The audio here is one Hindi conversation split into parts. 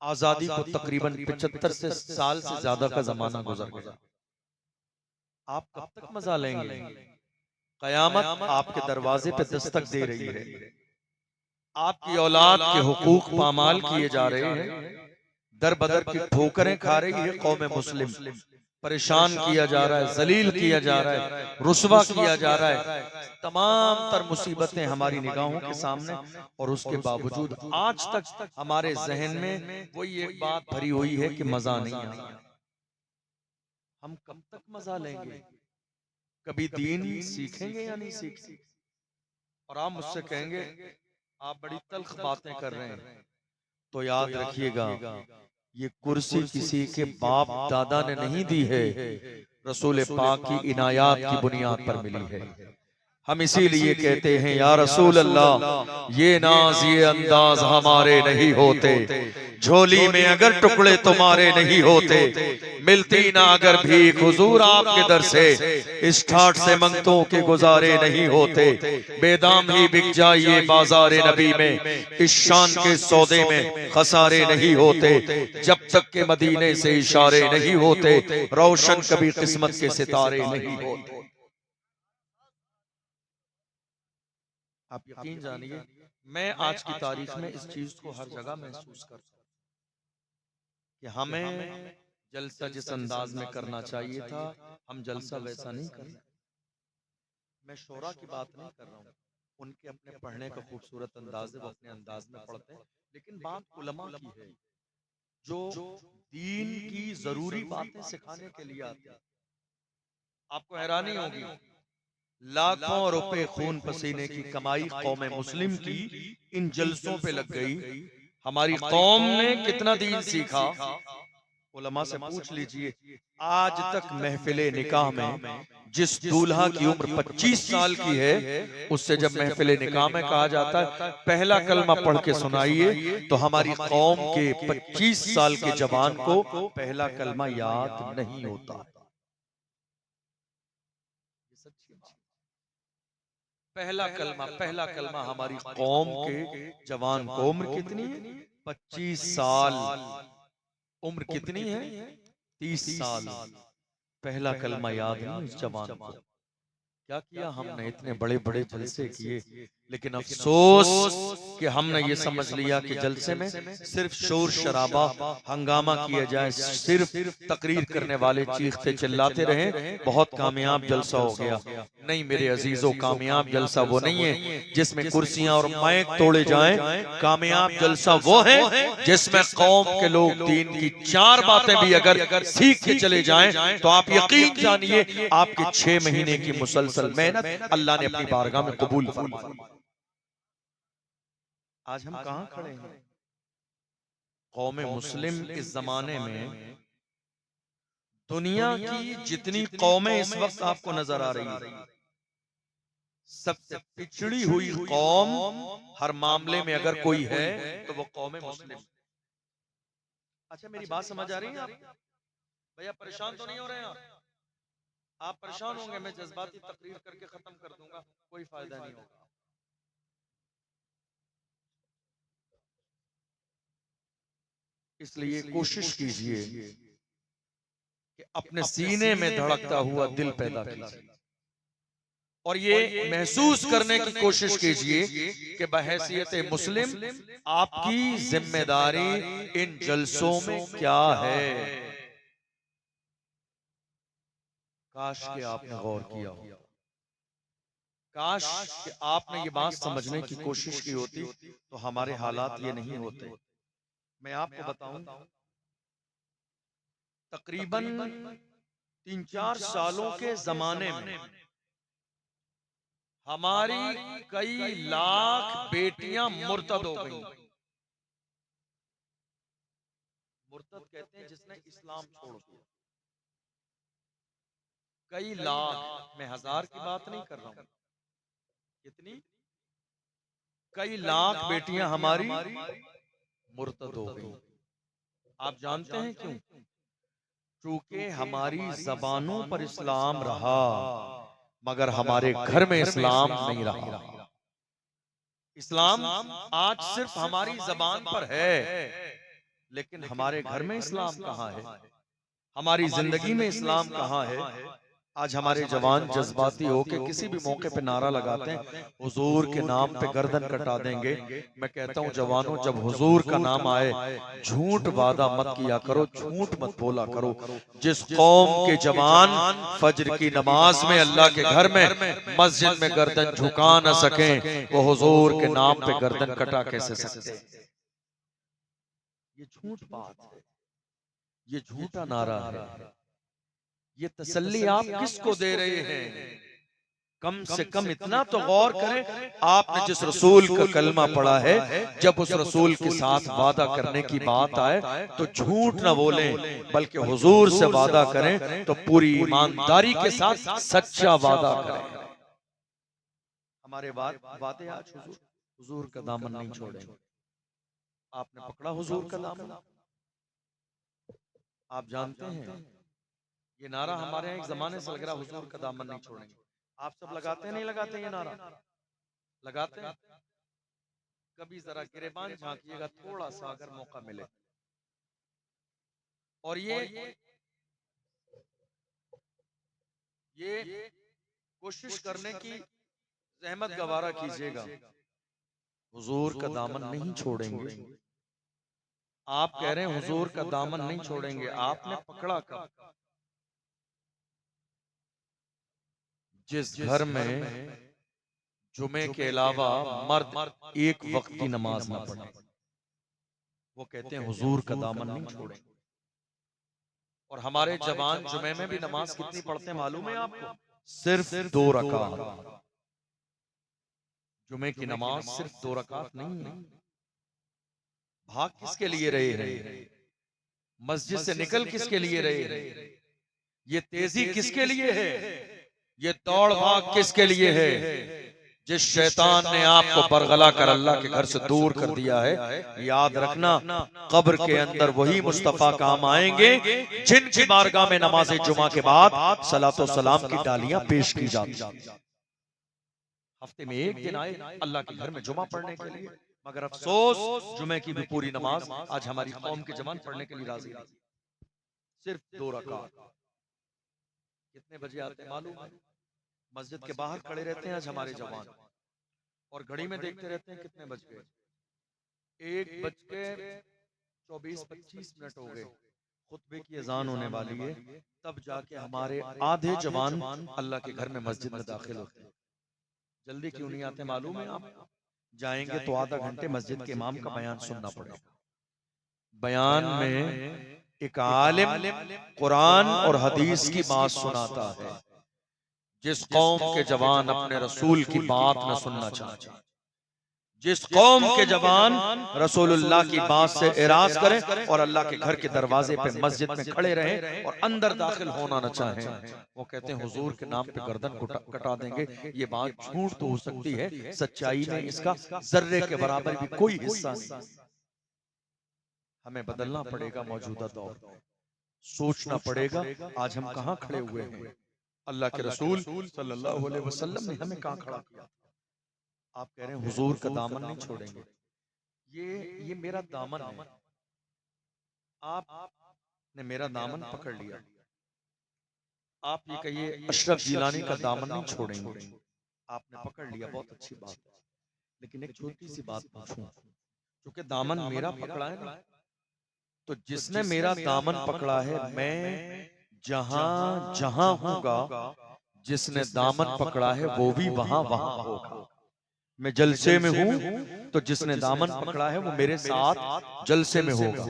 आजादी को तकरीबन 75 से साल से ज्यादा का जमाना गुजर गया। आप कब तक मजा लेंगे? कयामत आपके दरवाजे पे दस्तक दे रही है। आपकी औलाद के हुकूक पामाल किए जा रहे हैं, दर बदर की ठोकरें खा रही है कौम मुस्लिम। परेशान किया जा रहा है, जलील किया जा रहा है, रुसवा किया जा रहा है। तमाम तर मुसीबतें हमारी निगाहों के सामने, और उसके बावजूद आज तक हमारे जहन में वही एक बात भरी हुई है कि मजा नहीं आया। हम कब तक मजा लेंगे? कभी दीन सीखेंगे या नहीं सीखेंगे? और आप मुझसे कहेंगे आप बड़ी तल्ख बातें कर रहे हैं, तो याद रखिएगा, ये कुर्सी किसी के बाप दादा ने नहीं दी है, रसूल पाक की इनायात की बुनियाद पर मिली है। हम इसीलिए कहते हैं या रसूल अल्लाह, ये नाज ये अंदाज हमारे नहीं होते, झोली में अगर टुकड़े तुम्हारे नहीं होते, मिलती ना अगर भीख हुजूर आपके दर से, इस ठाठ से मंगतों के गुजारे नहीं होते, बेदाम ही बिक जाइए बाजारे नबी में, इस शान के सौदे में खसारे नहीं होते, जब तक के मदीने से इशारे नहीं होते, रोशन कभी किस्मत के सितारे नहीं होते। आप यकीन जानिए, मैं आज की तारीख में इस चीज को हर जगह महसूस करता हूं कि हमें जलसा जिस अंदाज में करना चाहिए था, हम जलसा वैसा नहीं कर रहे। मैं शोरा की बात नहीं कर रहा हूँ, उनके अपने पढ़ने का खूबसूरत अंदाज है, वो अपने अंदाज में पढ़ते हैं, लेकिन बात उलमा की है जो दीन की जरूरी बातें सिखाने के लिए आते हैं। आपको हैरानी होगी, लाखों रुपए खून पसीने की कमाई कौम मुस्लिम की इन जलसों पे लग गई। हमारी कौम ने कितना दीन सीखा, उलमा से पूछ लीजिए। आज तक महफिले निकाह में जिस दूल्हा की उम्र 25 साल की है, उससे जब महफिले निकाह में कहा जाता है पहला कलमा पढ़ के सुनाइए, तो हमारी कौम के 25 साल के जवान को पहला कलमा याद नहीं होता। पहला कलमा हमारी कौम के जवान को, उम्र कितनी है? 25 साल। उम्र कितनी है? 30 साल। पहला कलमा याद नहीं उस जवान को। क्या किया हमने? इतने बड़े बड़े जलसे किए, लेकिन अफसोस कि हमने ये समझ लिया कि जलसे में सिर्फ शोर शराबा हंगामा किया जाए, सिर्फ तकरीर करने वाले चीखते चिल्लाते रहें, बहुत कामयाब जलसा हो गया। नहीं मेरे अजीजों, कामयाब जलसा वो नहीं है जिसमें कुर्सियां और माइक तोड़े जाएं। कामयाब जलसा वो है जिसमें कौम के लोग दीन की 4 बातें भी अगर सीख के चले जाएं, तो आप यकीन जानिए आपके 6 महीने की मुसलसल मेहनत अल्लाह ने अपनी बारगाह में कबूल फरमाई। आज हम कहां खड़े हैं? कौम मुस्लिम इस जमाने में दुनिया की जितनी कौमें इस वक्त आपको नजर आ रही है, सबसे पिछड़ी हुई कौम हर मामले में अगर कोई है तो वो कौम मुस्लिम। अच्छा मेरी बात समझ आ रही है आप? भैया परेशान तो नहीं हो रहे हैं आप परेशान होंगे, मैं जज्बाती तकरीर करके खत्म कर दूंगा, कोई फायदा नहीं होगा। इसलिए कोशिश कीजिए कि अपने सीने में धड़कता हुआ दिल पैदा कीजिए, और ये महसूस करने की कोशिश कीजिए कि बहैसियत मुस्लिम आपकी जिम्मेदारी इन जलसों में क्या है। काश कि आपने गौर किया हो, काश कि आपने ये बात समझने की कोशिश की होती, तो हमारे हालात ये नहीं होते। मैं आपको बताऊं, तकरीबन 3-4 सालों के जमाने में हमारी कई लाख बेटियां मुर्तद हो गई। मुर्तद कहते हैं जिसने इस्लाम छोड़ दिया। कई लाख, मैं हजार की बात नहीं कर रहा हूं, कितनी? कई लाख बेटियां हमारी मुर्तद हो गई। आप जानते हैं क्यों? चूंकि हमारी जबानों पर इस्लाम रहा, मगर हमारे घर में इस्लाम नहीं रहा। इस्लाम आज सिर्फ हमारी जबान पर है, लेकिन हमारे घर में इस्लाम कहाँ है, हमारी जिंदगी में इस्लाम कहाँ है। आज हमारे जवान जज्बाती होके किसी भी मौके पे नारा लगाते हैं हुजूर के नाम पे गर्दन कटा देंगे। मैं कहता हूँ जवानों, जब हुजूर का नाम आए झूठ वादा मत किया करो, झूठ मत बोला करो। जिस कौम के जवान फजर की नमाज में अल्लाह के घर में मस्जिद में गर्दन झुका न सके, वो हुजूर के नाम पे गर्दन कटा कैसे सकते। ये झूठ बात है, ये झूठा नारा है। ये तसल्ली आप किसको दे रहे हैं? कम से कम इतना तो गौर करें, आपने जिस रसूल का कलमा पढ़ा है, जब उस रसूल के साथ वादा करने की बात आए तो झूठ न बोलें, बल्कि हुजूर से वादा करें तो पूरी ईमानदारी के साथ सच्चा वादा करें। हमारे वादे आज हुजूर का दामन नहीं छोड़ेंगे। आपने पकड़ा हुजूर का दामन, आप जानते हैं ये नारा हमारे यहाँ एक जमाने से लग रहा है, हुजूर का दामन नहीं छोड़ेंगे। आप सब लगाते नहीं लगाते ये नारा? लगाते हैं। कभी जरा गिरेबान झांकिएगा थोड़ा सा अगर मौका मिले। और ये कोशिश करने की जहमत गवारा कीजिएगा, हुजूर का दामन नहीं छोड़ेंगे। आप कह रहे हैं हुजूर का दामन नहीं छोड़ेंगे, आपने पकड़ा कब? जिस घर में जुमे के अलावा मर्द एक वक्त की नमाज ना पढ़े, वो कहते हैं हुजूर का दामन नहीं छोड़ेंगे। और हमारे जवान जुमे में भी नमाज कितनी पढ़ते हैं मालूम है आपको? सिर्फ 2 रकात। जुमे की नमाज सिर्फ 2 रकात नहीं है। भाग किसके लिए रहे हैं? मस्जिद से निकल किसके लिए रहे हैं? ये तेजी किसके लिए है? ये दौड़ भाग किसके लिए है? जिस शैतान ने आपको बरगला कर अल्लाह के घर से दूर कर दिया है, याद रखना कब्र के अंदर वही मुस्तफा काम आएंगे जिनकी बारगाह में नमाज जुमा के बाद सलातो सलाम की डालियां पेश की जाती। हफ्ते में एक दिन आए अल्लाह के घर में जुमा पढ़ने के लिए, मगर अफसोस जुमे की भी पूरी नमाज आज हमारी कौम के जवान पढ़ने के लिए राजी नहीं। सिर्फ 2 रकात। कितने बजे आते हैं मालूम है? मस्जिद के बाहर खड़े रहते हैं आज हमारे जवान और घड़ी में देखते रहते हैं कितने बज गए। 1:24-25 हो गए, खुतबे की अजान होने वाली है, तब जाके हमारे आधे जवान अल्लाह के घर में मस्जिद में दाखिल होते हैं। जल्दी क्यों नहीं आते मालूम है आप? जाएंगे तो आधा घंटे मस्जिद के इमाम का बयान सुनना पड़ेगा। बयान में एक आलिम कुरान और हदीस की बात सुनाता है। जिस कौम के जवान अपने रसूल की बात न सुनना चाहते, जिस कौम के जवान रसूलुल्लाह की बात से एराज करें और अल्लाह के घर के दरवाजे पे मस्जिद में खड़े रहें और अंदर दाखिल होना न चाहें, वो कहते हैं हुजूर के नाम पे गर्दन कटा देंगे। ये बात झूठ तो हो सकती है, सच्चाई में इसका जर्रे के बराबर भी कोई हिस्सा नहीं। हमें बदलना पड़ेगा मौजूदा दौर में, सोचना पड़ेगा आज हम कहाँ खड़े हुए हैं। अल्लाह के रसूल सल्लल्लाहु अलैहि वसल्लम ने हमें कहाँ खड़ा किया। आप कह रहे हैं हुजूर का दामन नहीं छोड़ेंगे। ये मेरा दामन है, आपने मेरा दामन पकड़ लिया। आप ये कहिए अशरफ जिलानी का दामन नहीं छोड़ेंगे, आपने पकड़ लिया, बहुत अच्छी बात है। लेकिन एक छोटी सी बात पूछूं, क्योंकि दामन मेरा पकड़ा है ना, तो जिसने मेरा दामन पकड़ा है मैं जहां जहां होगा, जिसने दामन पकड़ा है वो भी वहां वहां होगा। मैं जलसे में हूं तो जिसने दामन पकड़ा है वो मेरे साथ जलसे में होगा।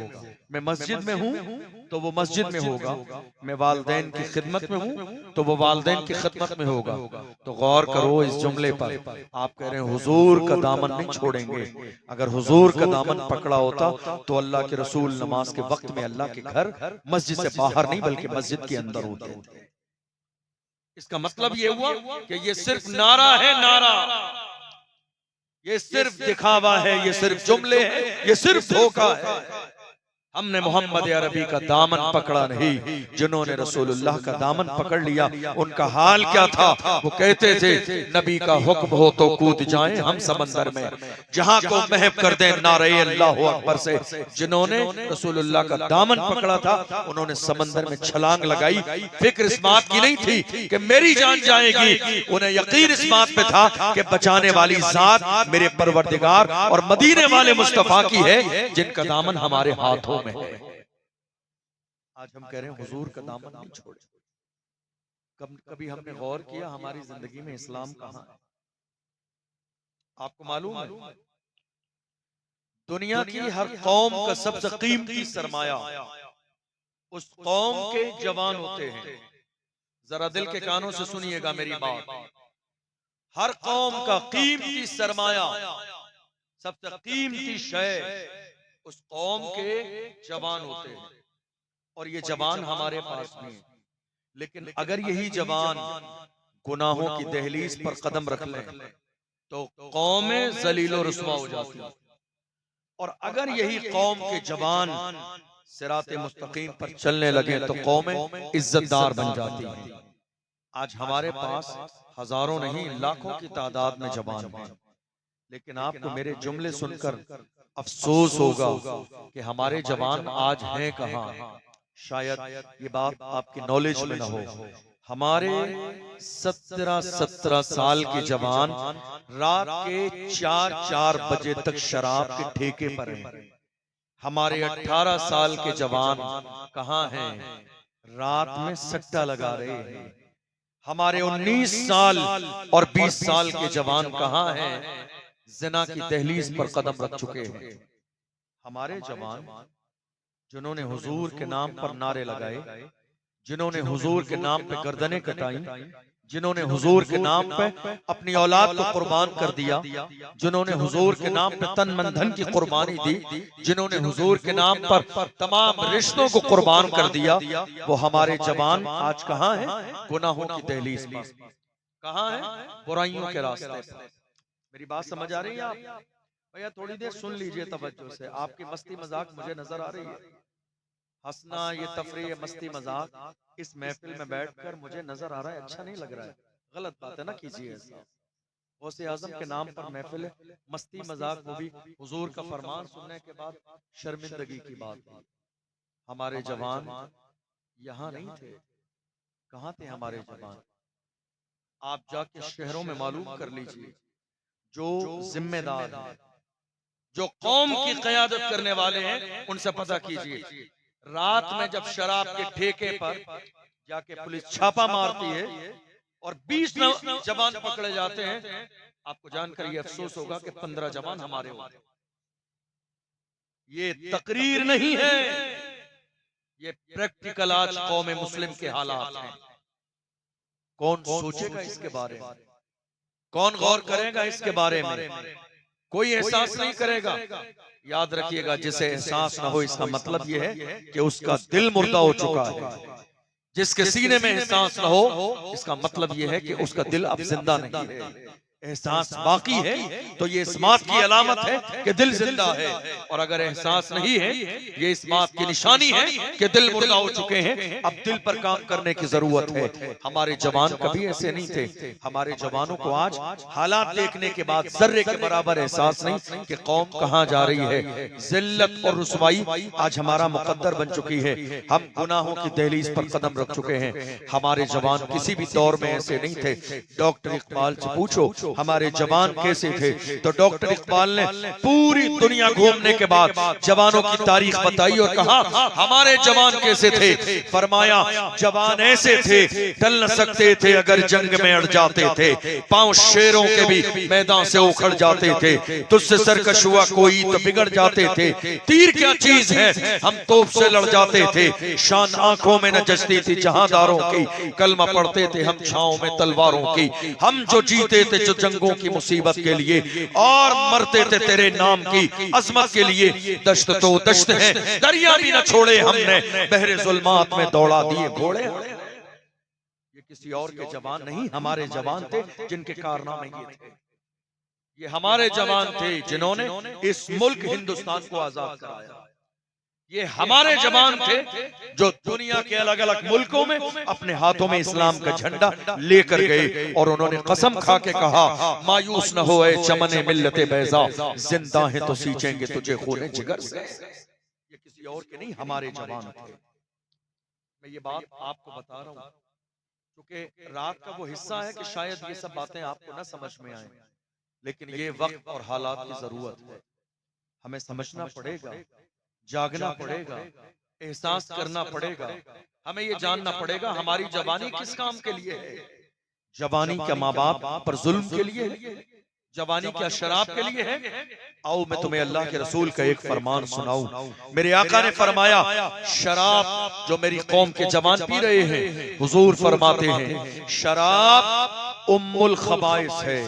मैं मस्जिद में हूं तो वो मस्जिद में होगा। मैं वालदैन की खिदमत में हूं तो वो वालदैन की खिदमत में होगा। तो गौर करो इस जुमले पर, आप कह रहे हैं हुजूर का दामन नहीं छोड़ेंगे। अगर हुजूर का दामन पकड़ा होता तो अल्लाह के रसूल नमाज के वक्त में अल्लाह के घर मस्जिद से बाहर नहीं बल्कि मस्जिद के अंदर होते थे। इसका मतलब ये हुआ कि ये सिर्फ नारा है, नारा, ये सिर्फ दिखावा है, ये सिर्फ जुमले हैं, ये सिर्फ धोखा है। हमने मोहम्मद अरबी का दामन पकड़ा नहीं, जिन्होंने रसूलुल्लाह का दामन पकड़ लिया उनका हाल क्या था। वो कहते थे नबी का हुक्म हो तो कूद जाएं हम समंदर में, जहां को महव कर दें नारे अल्लाह अकबर से। जिन्होंने रसूलुल्लाह का दामन पकड़ा था उन्होंने समंदर में छलांग लगाई। फिक्र इस बात की नहीं थी कि मेरी जान जाएगी, उन्हें यकीन इस बात पे था कि बचाने वाली जात मेरे परवरदिगार और मदीने वाले मुस्तफा की है, जिनका दामन हमारे हाथों में है। आज हम कह रहे हैं हुजूर का दामन नहीं छोड़े। कभी हमने गौर किया हमारी जिंदगी में इस्लाम कहां है? आपको मालूम है दुनिया की हर कौम का सबसे कीमती सरमाया उस कौम के जवान होते हैं। जरा दिल के कानों से सुनिएगा मेरी बात। हर कौम का कीमती सरमाया, सबसे कीमती शय उस कौम के जवान होते हैं। और ये जवान हमारे पास में है, लेकिन अगर यही जवान गुनाहों की दहलीज पर कदम रख लें तो कौमें जलीलो रुस्वा हो जाती है। और अगर यही कौम के जवान सिराते मुस्तकीम पर चलने लगे तो कौमें इज्जतदार बन जाती हैं। आज हमारे पास हजारों नहीं लाखों की तादाद में जवान हैं, लेकिन आपको मेरे जुमले सुनकर अफसोस होगा कि हमारे जवान आज हैं कहां। शायद ये बात आपकी नॉलेज में न हो। हमारे 17 साल के जवान रात के 4 बजे तक शराब के ठेके पर हैं। हमारे 18 साल के जवान कहां हैं? रात में सट्टा लगा रहे हैं। हमारे 19 साल और 20 साल के जवान कहां हैं? जिना की दहलीज पर कदम रख चुके हैं। हमारे जवान जिन्होंने हुजूर के नाम पर नारे लगाए, जिन्होंने हुजूर के नाम पे गर्दनें कटाई, जिन्होंने हुजूर के नाम पे अपनी औलाद को कुर्बान कर दिया, जिन्होंने हुजूर के नाम पे तन मन धन की कुर्बानी दी, जिन्होंने हुजूर के नाम पर तमाम रिश्तों को कुर्बान कर दिया, वो हमारे जवान आज कहां हैं? गुनाहों की दहलीज पर। कहां हैं? बुराइयों के रास्ते पर। मेरी बात समझ आ रही है आप? भैया थोड़ी देर सुन लीजिए तवज्जो से। आपकी मस्ती मजाक मुझे नजर आ रही है, हंसना ये तफरीह मस्ती मजाक इस महफिल में बैठकर मुझे नजर आ रहा है अच्छा नहीं लग रहा है। गलत बात है ना, कीजिए ऐसा। गौसे आजम के नाम पर महफिल है, मस्ती मजाक, वो भी हुजूर का फरमान सुनने के बाद शर्मिंदगी की बात है। हमारे जवान यहाँ नहीं थे। कहाँ थे हमारे जवान? आप जाके शहरों में मालूम कर लीजिए। जो जिम्मेदार हैं, जो कौम की क़यादत करने वाले हैं, उनसे पता कीजिए। रात में जब शराब के ठेके पर जाके पुलिस छापा मारती है और 20 जवान पकड़े जाते हैं, आपको जानकर ये अफसोस होगा कि 15 जवान हमारे होते हैं। ये तकरीर नहीं है, ये प्रैक्टिकल आज कौम मुस्लिम के हालात हैं। कौन सोचेगा इसके बारे में? कौन गौर करेगा इसके बारे में? कोई एहसास नहीं करेगा। याद रखिएगा, जिसे एहसास ना हो इसका मतलब यह है कि उसका दिल मुर्दा हो चुका है। जिसके सीने में एहसास ना हो इसका मतलब यह है कि उसका दिल अब जिंदा नहीं है। एहसास बाकी है तो ये इस बात की अलामत है कि दिल जिंदा है, और अगर एहसास नहीं है ये इस बात की निशानी है कि दिल मुर्दा हो चुके हैं। अब दिल पर काम करने की जरूरत है। हमारे जवान कभी ऐसे नहीं थे। हमारे जवानों को आज हालात देखने के बाद जर्रे के बराबर एहसास नहीं कि कौम कहां जा रही है। जिल्लत और रुसवाई आज हमारा मुकद्दर बन चुकी है। हम गुनाहों की दहलीज पर कदम रख चुके हैं। हमारे जवान किसी भी दौर में ऐसे नहीं थे। डॉक्टर इकबाल से पूछो हमारे जवान कैसे थे, तो डॉक्टर इकबाल ने पूरी दुनिया घूमने के बाद जवानों की तारीख बताई और कहा हमारे जवान कैसे थे। फरमाया जवान ऐसे थे टल न सकते थे अगर जंग में अड़ जाते थे, पांव शेरों के भी मैदान से उखड़ जाते थे, तुझसे सरकश हुआ कोई तो बिगड़ जाते थे, तीर क्या चीज है हम तोप से लड़ जाते थे, शान आंखों में न जचती थी जहांदारों की, कलमा पढ़ते थे हम छांव में तलवारों की, हम जो जीते थे जो जंगों की मुसीबत के लिए और मरते थे तेरे नाम की अजमत के लिए, दश्त तो दश्त है दरिया भी न छोड़े हमने, बहरे जुल्मात में दौड़ा दिए घोड़े। ये किसी और के जवान नहीं, हमारे जवान थे जिनके कारनामे ये थे। ये हमारे जवान थे जिन्होंने इस मुल्क हिंदुस्तान को आजाद कराया। ये हमारे जवान थे जो दुनिया के अलग अलग मुल्कों में अपने हाथों में इस्लाम का झंडा लेकर गए और उन्होंने कसम खा के कहा, मायूस न हो ए चमने मिल्लते बैजा, जिंदा है तो सींचेंगे तुझे खूने जिगर से। ये किसी और के नहीं, हमारे जवान थे। मैं ये बात आपको बता रहा हूँ क्योंकि रात का वो हिस्सा है कि शायद ये सब बातें आपको न समझ में आए, लेकिन ये वक्त और हालात की जरूरत है। हमें समझना पड़ेगा, जागना पड़ेगा, एहसास करना पड़ेगा। हमें ये जानना पड़ेगा हमारी जवानी किस काम के लिए है। जवानी क्या माँ बाप पर जुल्म के लिए है? जवानी क्या शराब के लिए है? आओ मैं तुम्हें अल्लाह के रसूल का एक फरमान सुनाऊं। मेरे आका ने फरमाया, शराब जो मेरी कौम के जवान पी रहे हैं, हुजूर फरमाते हैं शराब उम्मुल खबाइस है,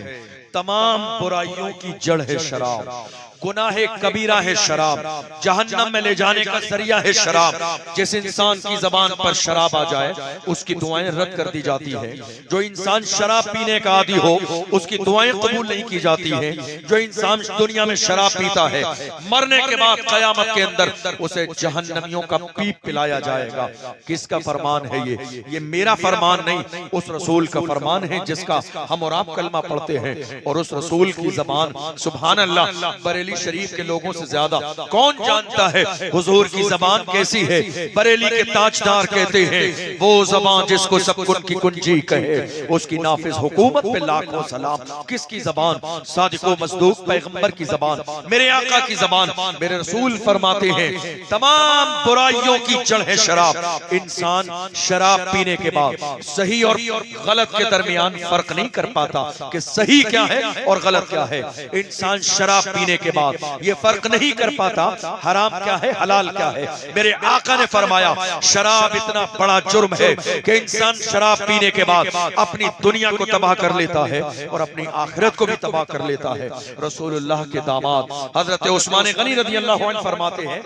तमाम बुराइयों की जड़ है शराब। गुनाहे कबीरा है शराब, जहन्नम में ले जाने का जरिया है शराब। जिस इंसान की जबान पर शराब आ जाए उसकी दुआएं रद्द कर दी जाती है। जो इंसान शराब पीने का आदी हो उसकी दुआएं कबूल नहीं की जाती हैं। जो इंसान दुनिया में शराब पीता है मरने के बाद कयामत के अंदर उसे जहन्नमियों का पीप पिलाया जाएगा। किसका फरमान है ये मेरा फरमान नहीं, उस रसूल का फरमान है जिसका हम और आप कलमा पढ़ते हैं। और उस रसूल की जबान सुभान अल्लाह बरेली शरीफ के लोगों से ज्यादा कौन जानता है हुजूर की जबान कैसी है। बरेली के ताजदार कहते हैं वो जबान जिसको सब कुन की कुंजी कहे, उसकी नाफिज हुकूमत पे लाखों सलाम। किसकी जबान? सादिको मसदूक पैगंबर की जबान, मेरे आका की जबान। मेरे रसूल फरमाते हैं तमाम बुराइयों की जड़ है शराब। इंसान शराब पीने के बाद सही और गलत के दरमियान फर्क नहीं कर पाता कि सही क्या है और गलत क्या है। इंसान शराब पीने के बाद ये फर्क नहीं कर पाता हराम क्या है हलाल क्या है। मेरे आका ने फरमाया शराब इतना बड़ा जुर्म है कि इंसान शराब पीने के बाद अपनी दुनिया को तबाह कर लेता है और अपनी आखिरत को भी तबाह कर लेता है। रसूलुल्लाह के दामाद हजरत उस्मान गनी रदियल्लाहु अन्हु फरमाते हैं,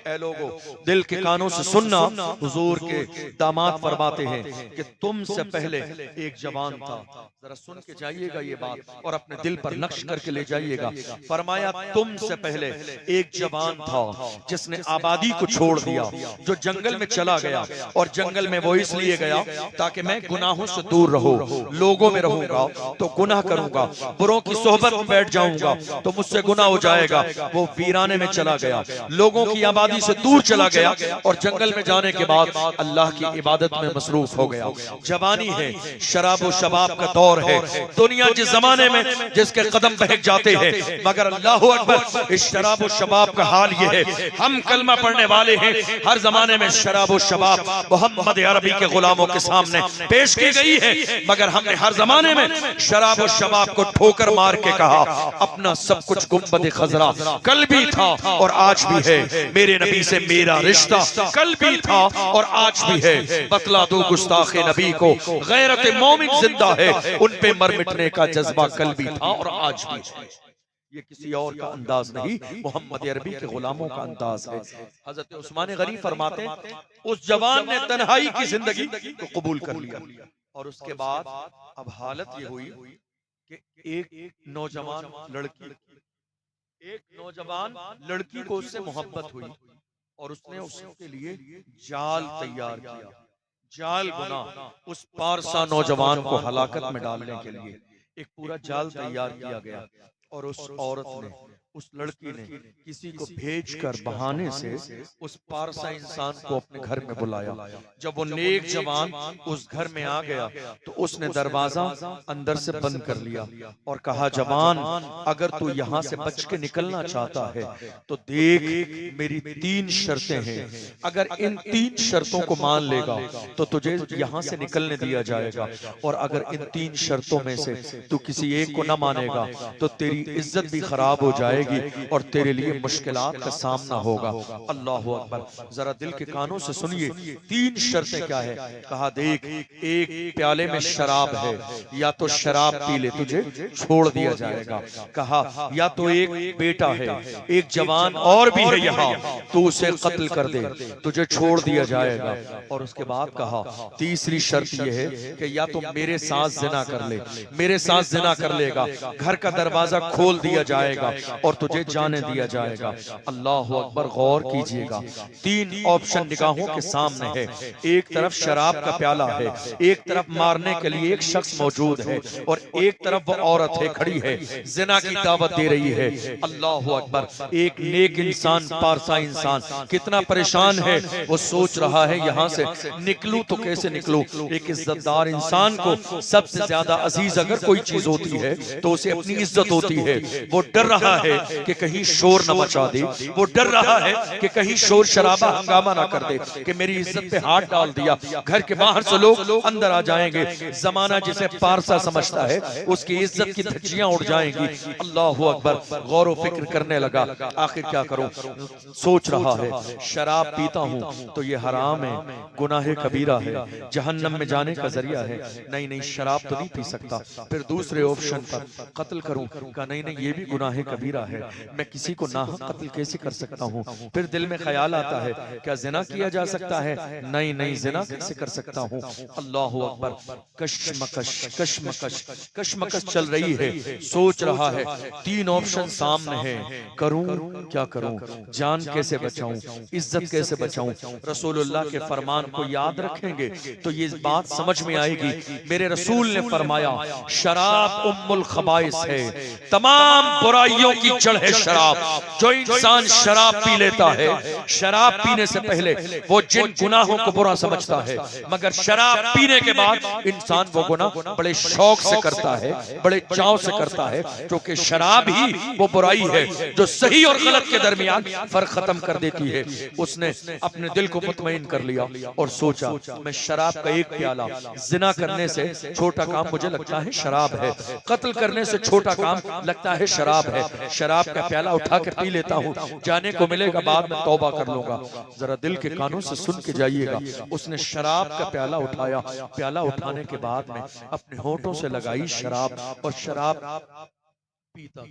ऐ लोगों दिल के कानों से सुनना, हुजूर के दामाद फरमाते हैं कि तुमसे पहले एक जवान था। जरा सुन के जाइएगा ये बात और अपने दिल पर नक्श करके ले जाइएगा। फरमाया तुमसे पहले एक जवान था जिसने आबादी को छोड़ दिया, जो जंगल में चला गया। और जंगल में वो इसलिए गया ताकि मैं गुनाहों से दूर रहूं, लोगों में रहूंगा तो गुनाह करूंगा, बुरों की सोहबत में बैठ जाऊंगा तो मुझसे गुनाह हो जाएगा। वो वीराने में चला गया, लोगों की आबादी से दूर चला गया और जंगल में जाने के बाद अल्लाह की इबादत में मसरूफ हो गया। जवानी है, शराब और शबाब का दौर है। दुनिया जिस जमाने में जिसके कदम बहक जाते हैं, मगर अल्लाहु अकबर इस शराब और शबाब का हाल ये है। हम कलमा पढ़ने वाले हैं, हर जमाने में शराब और शबाब मोहम्मद अरबी के गुलामों के सामने पेश की गई है, मगर हमने हर जमाने में शराब और शबाब को ठोकर मार के कहा अपना सब कुछ गुंबद खजरा कल भी था और आज भी है। मेरे नबी से मेरा रिश्ता कल भी था और आज भी है। बतला दो गुस्ताखे नबी को गैरत मोमिन जिंदा है, उन पे मर मिटने का जज्बा कल भी था और आज भी है। ये किसी और का अंदाज नहीं, मोहम्मद अरबी के गुलामों का अंदाज है। हजरत उस्मान गनी फरमाते उस जवान ने तन्हाई की जिंदगी को कबूल कर लिया। और उसके बाद अब हालत ये हुई कि एक नौजवान लड़की को उससे मोहब्बत हुई और उसने उसके लिए जाल तैयार किया। जाल बुना उस पारसा नौजवान को हलाकत में डालने के लिए एक पूरा जाल तैयार किया गया। और उस औरत ने, उस लड़की ने किसी को भेजकर बहाने से उस पारसा इंसान को अपने घर में बुलाया। जब वो नेक जवान उस घर में आ गया तो उसने दरवाजा अंदर से बंद कर लिया और कहा, जवान अगर तू यहाँ से बच के निकलना चाहता है तो देख मेरी 3 शर्तें हैं। अगर इन 3 शर्तों को मान लेगा तो तुझे यहाँ से निकलने दिया जाएगा, और अगर इन 3 शर्तों में से तू किसी एक को न मानेगा तो तेरी इज्जत भी खराब हो जाएगी और तेरे लिए मुश्किलात का सामना होगा। अल्लाह अकबर। जरा दिल के कानों से सुनिए 3 शर्तें क्या है। कहा देख एक प्याले में शराब है, या तो शराब पी ले तुझे छोड़ दिया जाएगा। कहा या तो एक बेटा है, एक जवान और भी है यहाँ, तू उसे कत्ल कर दे तुझे छोड़ दिया जाएगा। और उसके बाद कहा तीसरी शर्त यह है कि या तो मेरे साथ जिना कर ले, मेरे साथ जिना कर लेगा, घर का दरवाजा खोल दिया जाएगा और तुझे जाने दिया जाएगा। अल्लाह अकबर, गौर कीजिएगा, 3 ऑप्शन निगाहों के सामने है। एक तरफ शराब का प्याला है, एक तरफ मारने के लिए एक शख्स मौजूद है, और एक तरफ वो औरत है खड़ी है, जिना की दावत दे रही है। अल्लाह अकबर, एक नेक इंसान, पारसा इंसान कितना परेशान है। वो सोच रहा है यहाँ से निकलूं तो कैसे निकलूं। एक इज्जतदार इंसान को सबसे ज्यादा अजीज अगर कोई चीज होती है तो उसे अपनी इज्जत होती है। वो डर रहा है कि कहीं शोर न मचा दे, वो डर रहा है कि कहीं शोर शराबा हंगामा ना कर दे कि मेरी इज्जत पे हाथ डाल दिया, घर के बाहर से लोग अंदर आ जाएंगे, जमाना जिसे पारसा समझता है उसकी इज्जत की धज्जियां उड़ जाएंगी। अल्लाह अकबर, गौर व फिक्र करने लगा, आखिर क्या करूं। सोच रहा है शराब पीता हूं तो ये हराम है, गुनाह कबीरा है, जहन्नम में जाने का जरिया है। नहीं नहीं, शराब तो नहीं पी सकता। फिर दूसरे ऑप्शन पर कत्ल करूं का, नहीं नहीं ये भी गुनाह कबीरा है, मैं किसी को नाहक कत्ल कैसे कर सकता हूं। फिर दिल में ख्याल आता है क्या जिना किया जा सकता है, नहीं नहीं जिना कैसे कर सकता हूं। अल्लाह अकबर, कशमकश कशमकश कशमकश चल रही है। सोच रहा है 3 ऑप्शन सामने है, करूं क्या करूं, जान कैसे बचाऊं, इज्जत कैसे बचाऊं। रसूलुल्लाह के फरमान को याद रखेंगे तो ये बात समझ में आएगी। मेरे रसूल ने फरमाया शराब उम्मुल खबाइस है, तमाम बुराइयों की जड़ है शराब। जो इंसान शराब पी लेता है, शराब पीने से पहले वो जिन गुनाहों को बुरा समझता है, मगर शराब पीने के बाद इंसान वो गुनाह बड़े शौक से करता है, बड़े चाव से करता है, क्योंकि शराब ही वो बुराई है जो सही और गलत के दरमियान फर्क खत्म कर देती है। उसने अपने दिल को मुतमईन कर लिया और सोचा मैं शराब का एक प्याला, जिना करने से छोटा काम मुझे लगता है शराब है, कत्ल करने से छोटा काम लगता है शराब है, शराब का प्याला उठा कर पी लेता हूँ, जाने को मिलेगा बाद में तौबा कर लूंगा। जरा दिल के कानों से सुन के जाइएगा। उसने शराब का प्याला उठाया, प्याला उठाने के बाद में अपने होठों से लगाई शराब, और शराब पीता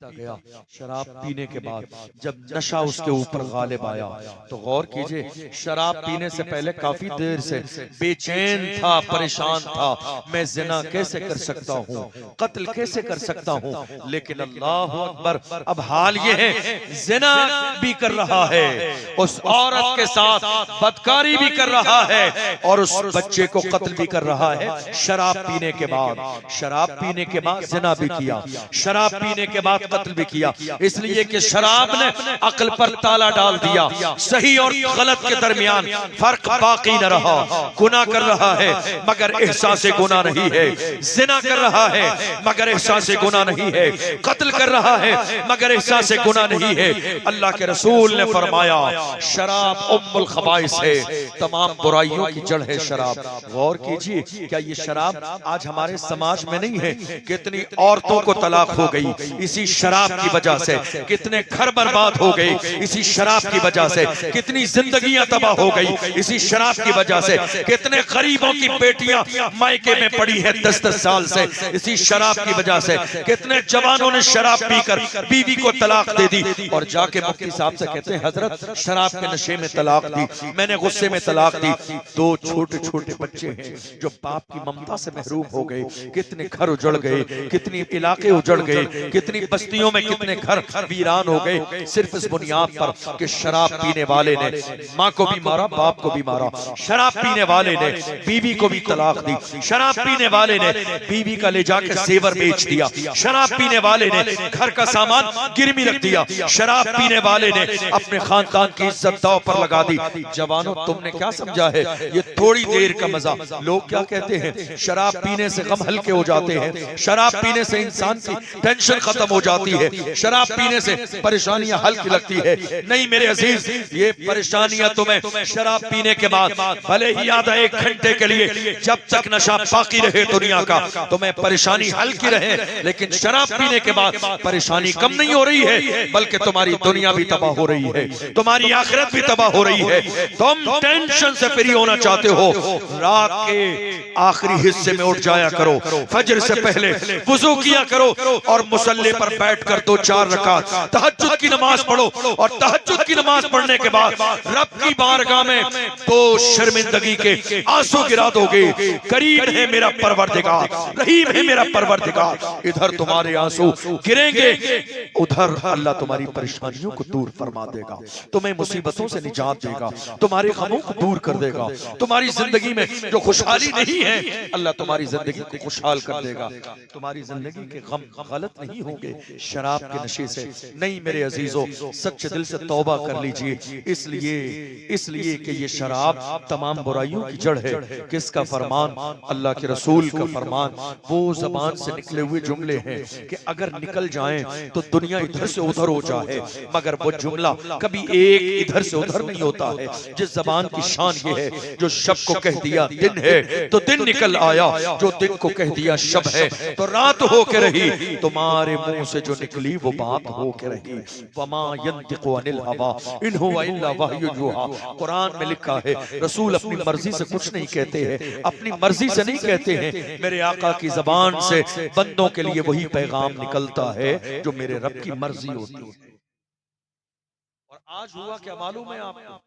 गया। शराब पीने के बाद जब नशा उसके ऊपर गालिब आया तो गौर कीजिए, शराब पीने से पहले काफी देर से बेचैन था, परेशान था, मैं जिना कैसे कर सकता हूँ, कत्ल कैसे कर सकता हूँ। लेकिन अल्लाह अकबर, अब हाल ये है जिना भी कर रहा है, उस औरत के साथ बदकारी भी कर रहा है, और उस बच्चे को कत्ल भी कर रहा है। शराब पीने के बाद, शराब पीने के बाद जिना भी किया, शराब पीने के बाद कत्ल भी किया, इसलिए कि शराब ने अक्ल पर ताला डाल दिया। सही और गलत के दरमियान फर्क बाकी न रहा। गुनाह कर रहा है मगर एहसास गुनाह नहीं है, जिना कर रहा है मगर एहसास गुनाह नहीं है, कत्ल कर रहा है मगर एहसास गुनाह नहीं है। अल्लाह के रसूल ने फरमाया शराब उम्मुल खबाइस है, तमाम बुराइयों की जड़ है शराब। गौर कीजिए, क्या ये शराब आज हमारे समाज में नहीं है? कितनी औरतों को तलाक हो गई इसी शराब की वजह से, कितने घर बर्बाद हो गए इसी शराब की वजह से, कितनी जिंदगियां तबाह हो गई इसी शराब की वजह से, कितने गरीबों की बेटियां मायके में पड़ी है 10-10 साल से इसी शराब की वजह से, कितने जवानों ने शराब पीकर बीवी को तलाक दे दी और जाके मुफ्ती साहब से कहते हैं हजरत शराब के नशे में तलाक दी, मैंने गुस्से में तलाक दी। 2 छोटे-छोटे बच्चे हैं जो बाप की ममता से महरूम हो गए, कितने घर उजड़ गए, कितनी इलाके उजड़ गए, कितनी बस्तियों में कितने घर वीरान हो गए, सिर्फ इस बुनियाद पर कि शराब पीने वाले ने माँ को भी मारा, बाप को भी मारा, शराब पीने वाले ने बीवी को भी तलाक दी, शराब पीने वाले ने बीवी का ले जाकर जेवर बेच दिया, शराब पीने वाले ने घर का सामान गिरवी रख दिया, शराब पीने वाले ने अपने खानदान की इज्जत दांव पर लगा दी। जवानों, तुमने क्या समझा है ये थोड़ी देर का मजा? लोग क्या कहते हैं, शराब पीने से गम हल्के हो जाते हैं, शराब पीने से इंसान की टेंशन खत्म हो जाती है, शराब पीने से परेशानियां हल्की लगती है। नहीं मेरे अजीज, ये परेशानियां तुम्हें शराब पीने के बाद भले ही आधा 1 घंटे के लिए, जब तक नशा बाकी रहे दुनिया का, तुम्हें परेशानी हल्की रहे, लेकिन शराब पीने के बाद परेशानी कम नहीं हो रही है, बल्कि तुम्हारी दुनिया भी तबाह हो रही है, तुम्हारी आखिरत भी तबाह हो रही है। तुम टेंशन से फ्री होना चाहते हो, रात के आखिरी हिस्से में उठ जाया करो, फजर से पहले वुजू किया करो, और मुसल्ले पर बैठकर 2-4 रकात तहज्जुद की नमाज पढ़ो और तहज्जुद की नमाज पढ़ने के बाद रब की बारगाह में तो शर्मिंदगी के आंसू गिरा दोगे। करीम है मेरा परवरदिगार, रहीम है मेरा परवरदिगार। इधर तुम्हारे आंसू गिरेंगे, उधर अल्लाह तुम्हारी परेशानियों को दूर फरमा देगा, तुम्हें मुसीबतों से निजात देगा, तुम्हारे गमों को दूर कर देगा। तुम्हारी जिंदगी में जो खुशहाली नहीं है अल्लाह तुम्हारी जिंदगी को खुशहाल कर देगा। तुम्हारी जिंदगी के गम गलत नहीं होंगे शराब के नशे से। नहीं मेरे अजीजों, सच्चे दिल से तौबा कर लीजिए। इसलिए कि ये शराब तमाम बुराइयों की जड़ है। किसका फरमान? अल्लाह के रसूल का फरमान। वो जबान से निकले हुए जुमले हैं कि अगर निकल जाएं तो दुनिया इधर से उधर हो जाए, मगर वो जुमला कभी एक इधर से उधर नहीं होता है। जिस जबान की शान ये है, जो शब को कह दिया दिन है तो दिन निकल आया, जो दिन को कह दिया शब है तो रात हो के रही। तुम्हारे मुंह से जो निकली वो बात हो के रही। वमा यंतिकु अनिल हवा इन हुवा इल्ला वहयु युहा। कुरान में लिखा है रसूल अपनी मर्जी से कुछ नहीं कहते हैं, अपनी मर्जी से नहीं कहते हैं। मेरे आका की जबान से बंदों के लिए वही पैगाम निकलता है जो मेरे रब की मर्जी होती है। और आज हुआ क्या मालूम है आपको?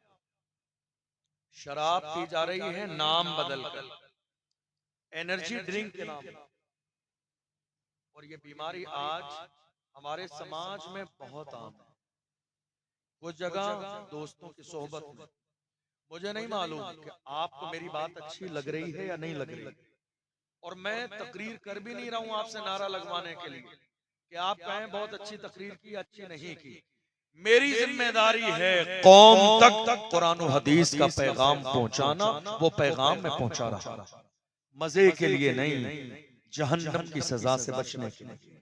शराब पी जा रही है नाम बदलकर, एनर्जी ड्रिंक के नाम। और ये बीमारी आज हमारे समाज में बहुत आम है। कुछ जगह दोस्तों की सोहबत में, मुझे नहीं मालूम कि आपको मेरी बात अच्छी लग रही है या नहीं लग रही, और मैं तकरीर कर भी नहीं रहा हूं आपसे नारा लगवाने के लिए कि आप कहें बहुत अच्छी तकरीर की, अच्छी नहीं की। मेरी जिम्मेदारी है कौम तक कुरान और हदीस का पैगाम पहुंचाना। वो पैगाम मैं पहुंचा रहा, मजे के लिए नहीं, जहन्नम की सजा से बचने के लिए।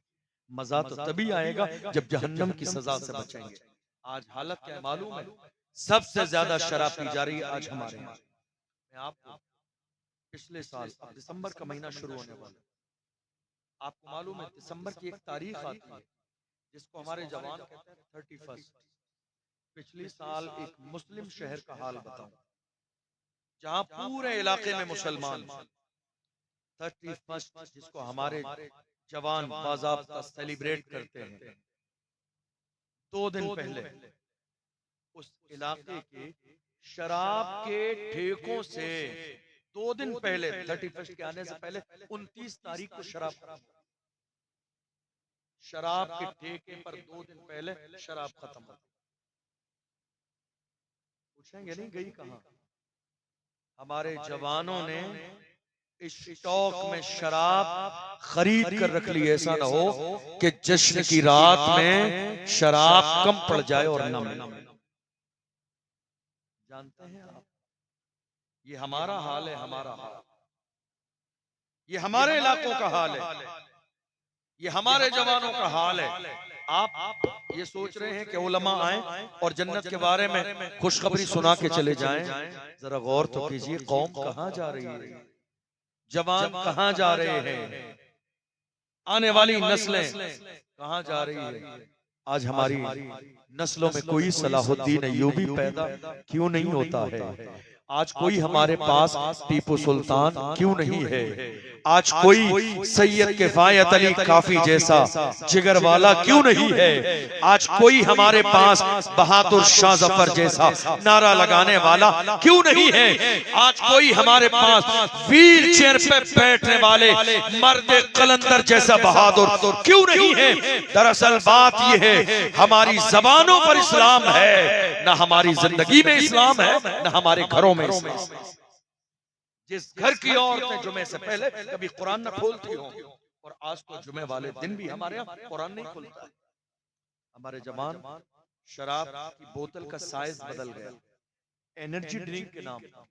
मजा तो तभी आएगा जब जहन्नम की सजा से बचेंगे। आज हालत क्या मालूम है? सबसे ज्यादा शराब पी जा रही है आज हमारे यहाँ। मैं आपको पिछले साल, अब दिसंबर का महीना शुरू होने वाला, आपको मालूम है दिसंबर की एक तारीख आती है जिसको हमारे जवान कहते हैं 31। पिछले साल एक मुस्लिम शहर का हाल बताऊं जहां पूरे इलाके में मुसलमान, 31 जिसको हमारे जवान बाज़ाब्ता सेलिब्रेट करते हैं, 2 दिन पहले उस इलाके के शराब के ठेकों से 2 दिन पहले 31 के आने से पहले 29 तारीख को शराब के ठेके पर 2 दिन पहले शराब खत्म हो। पूछेंगे नहीं गई कहां? हमारे जवानों ने इस स्टॉक में शराब खरीद कर रख ली, ऐसा ना हो कि जश्न की रात में शराब कम पड़ जाए और न मिले। जानते हैं आप, ये हमारा हाल है, हमारा हाल, ये हमारे इलाकों का हाल है, ये हमारे जवानों का हाल है। आप ये सोच रहे हैं कि उलमा आए और जन्नत के बारे में खुशखबरी सुना के चले जाएं। जरा गौर तो कीजिए, कौम कहां जा रही है, जवान कहां जा रहे हैं, आने वाली नस्लें कहां जा रही है। आज हमारी नस्लों में कोई सलाहुद्दीन अय्यूबी पैदा क्यों नहीं होता है? आज कोई हमारे पास टीपू सुल्तान क्यों नहीं है? आज कोई सैयद किफायत अली काफी जैसा जिगर वाला क्यों नहीं है? आज कोई हमारे पास बहादुर शाह जफर जैसा नारा लगाने वाला क्यों नहीं है? आज कोई हमारे पास व्हील चेयर पे बैठने वाले मर्द कलंदर जैसा बहादुर क्यों नहीं है? दरअसल बात यह है, हमारी जबानों पर इस्लाम है, ना हमारी जिंदगी में इस्लाम है, ना हमारे घरों में इस्लाम। जिस घर की औरतें जुमे से पहले कभी कुरान न खोलती हो, और आज तो जुमे वाले दिन भी हमारे यहाँ कुरान नहीं खुलता है। हमारे जवान शराब की बोतल का साइज बदल गया, एनर्जी ड्रिंक के नाम पर।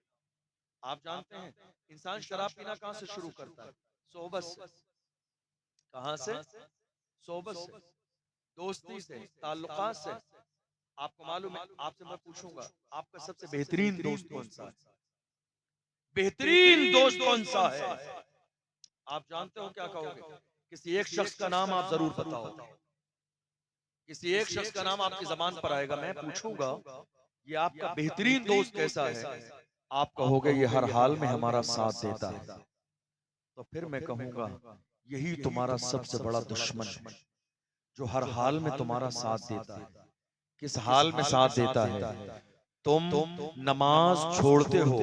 आप जानते हैं इंसान शराब पीना कहां से शुरू करता है? सोबत से। कहां से? सोबत से, दोस्ती से, ताल्लुकात से। आपको मालूम है, आपसे मैं पूछूंगा आपका सबसे बेहतरीन दोस्त कौन सा है? बेहतरीन दोस्त कौन सा है? आप जानते हो क्या कहोगे? किसी एक शख्स का नाम आप जरूर बताओ, किसी एक शख्स का नाम आपकी जबान पर आएगा। मैं पूछूंगा ये आपका बेहतरीन दोस्त कैसा है? आप कहोगे ये हर हाल में हमारा साथ देता है। तो फिर मैं कहूंगा यही तुम्हारा सबसे बड़ा दुश्मन है, जो हर हाल में तुम्हारा साथ देता है। किस हाल में साथ देता है? तुम नमाज छोड़ते हो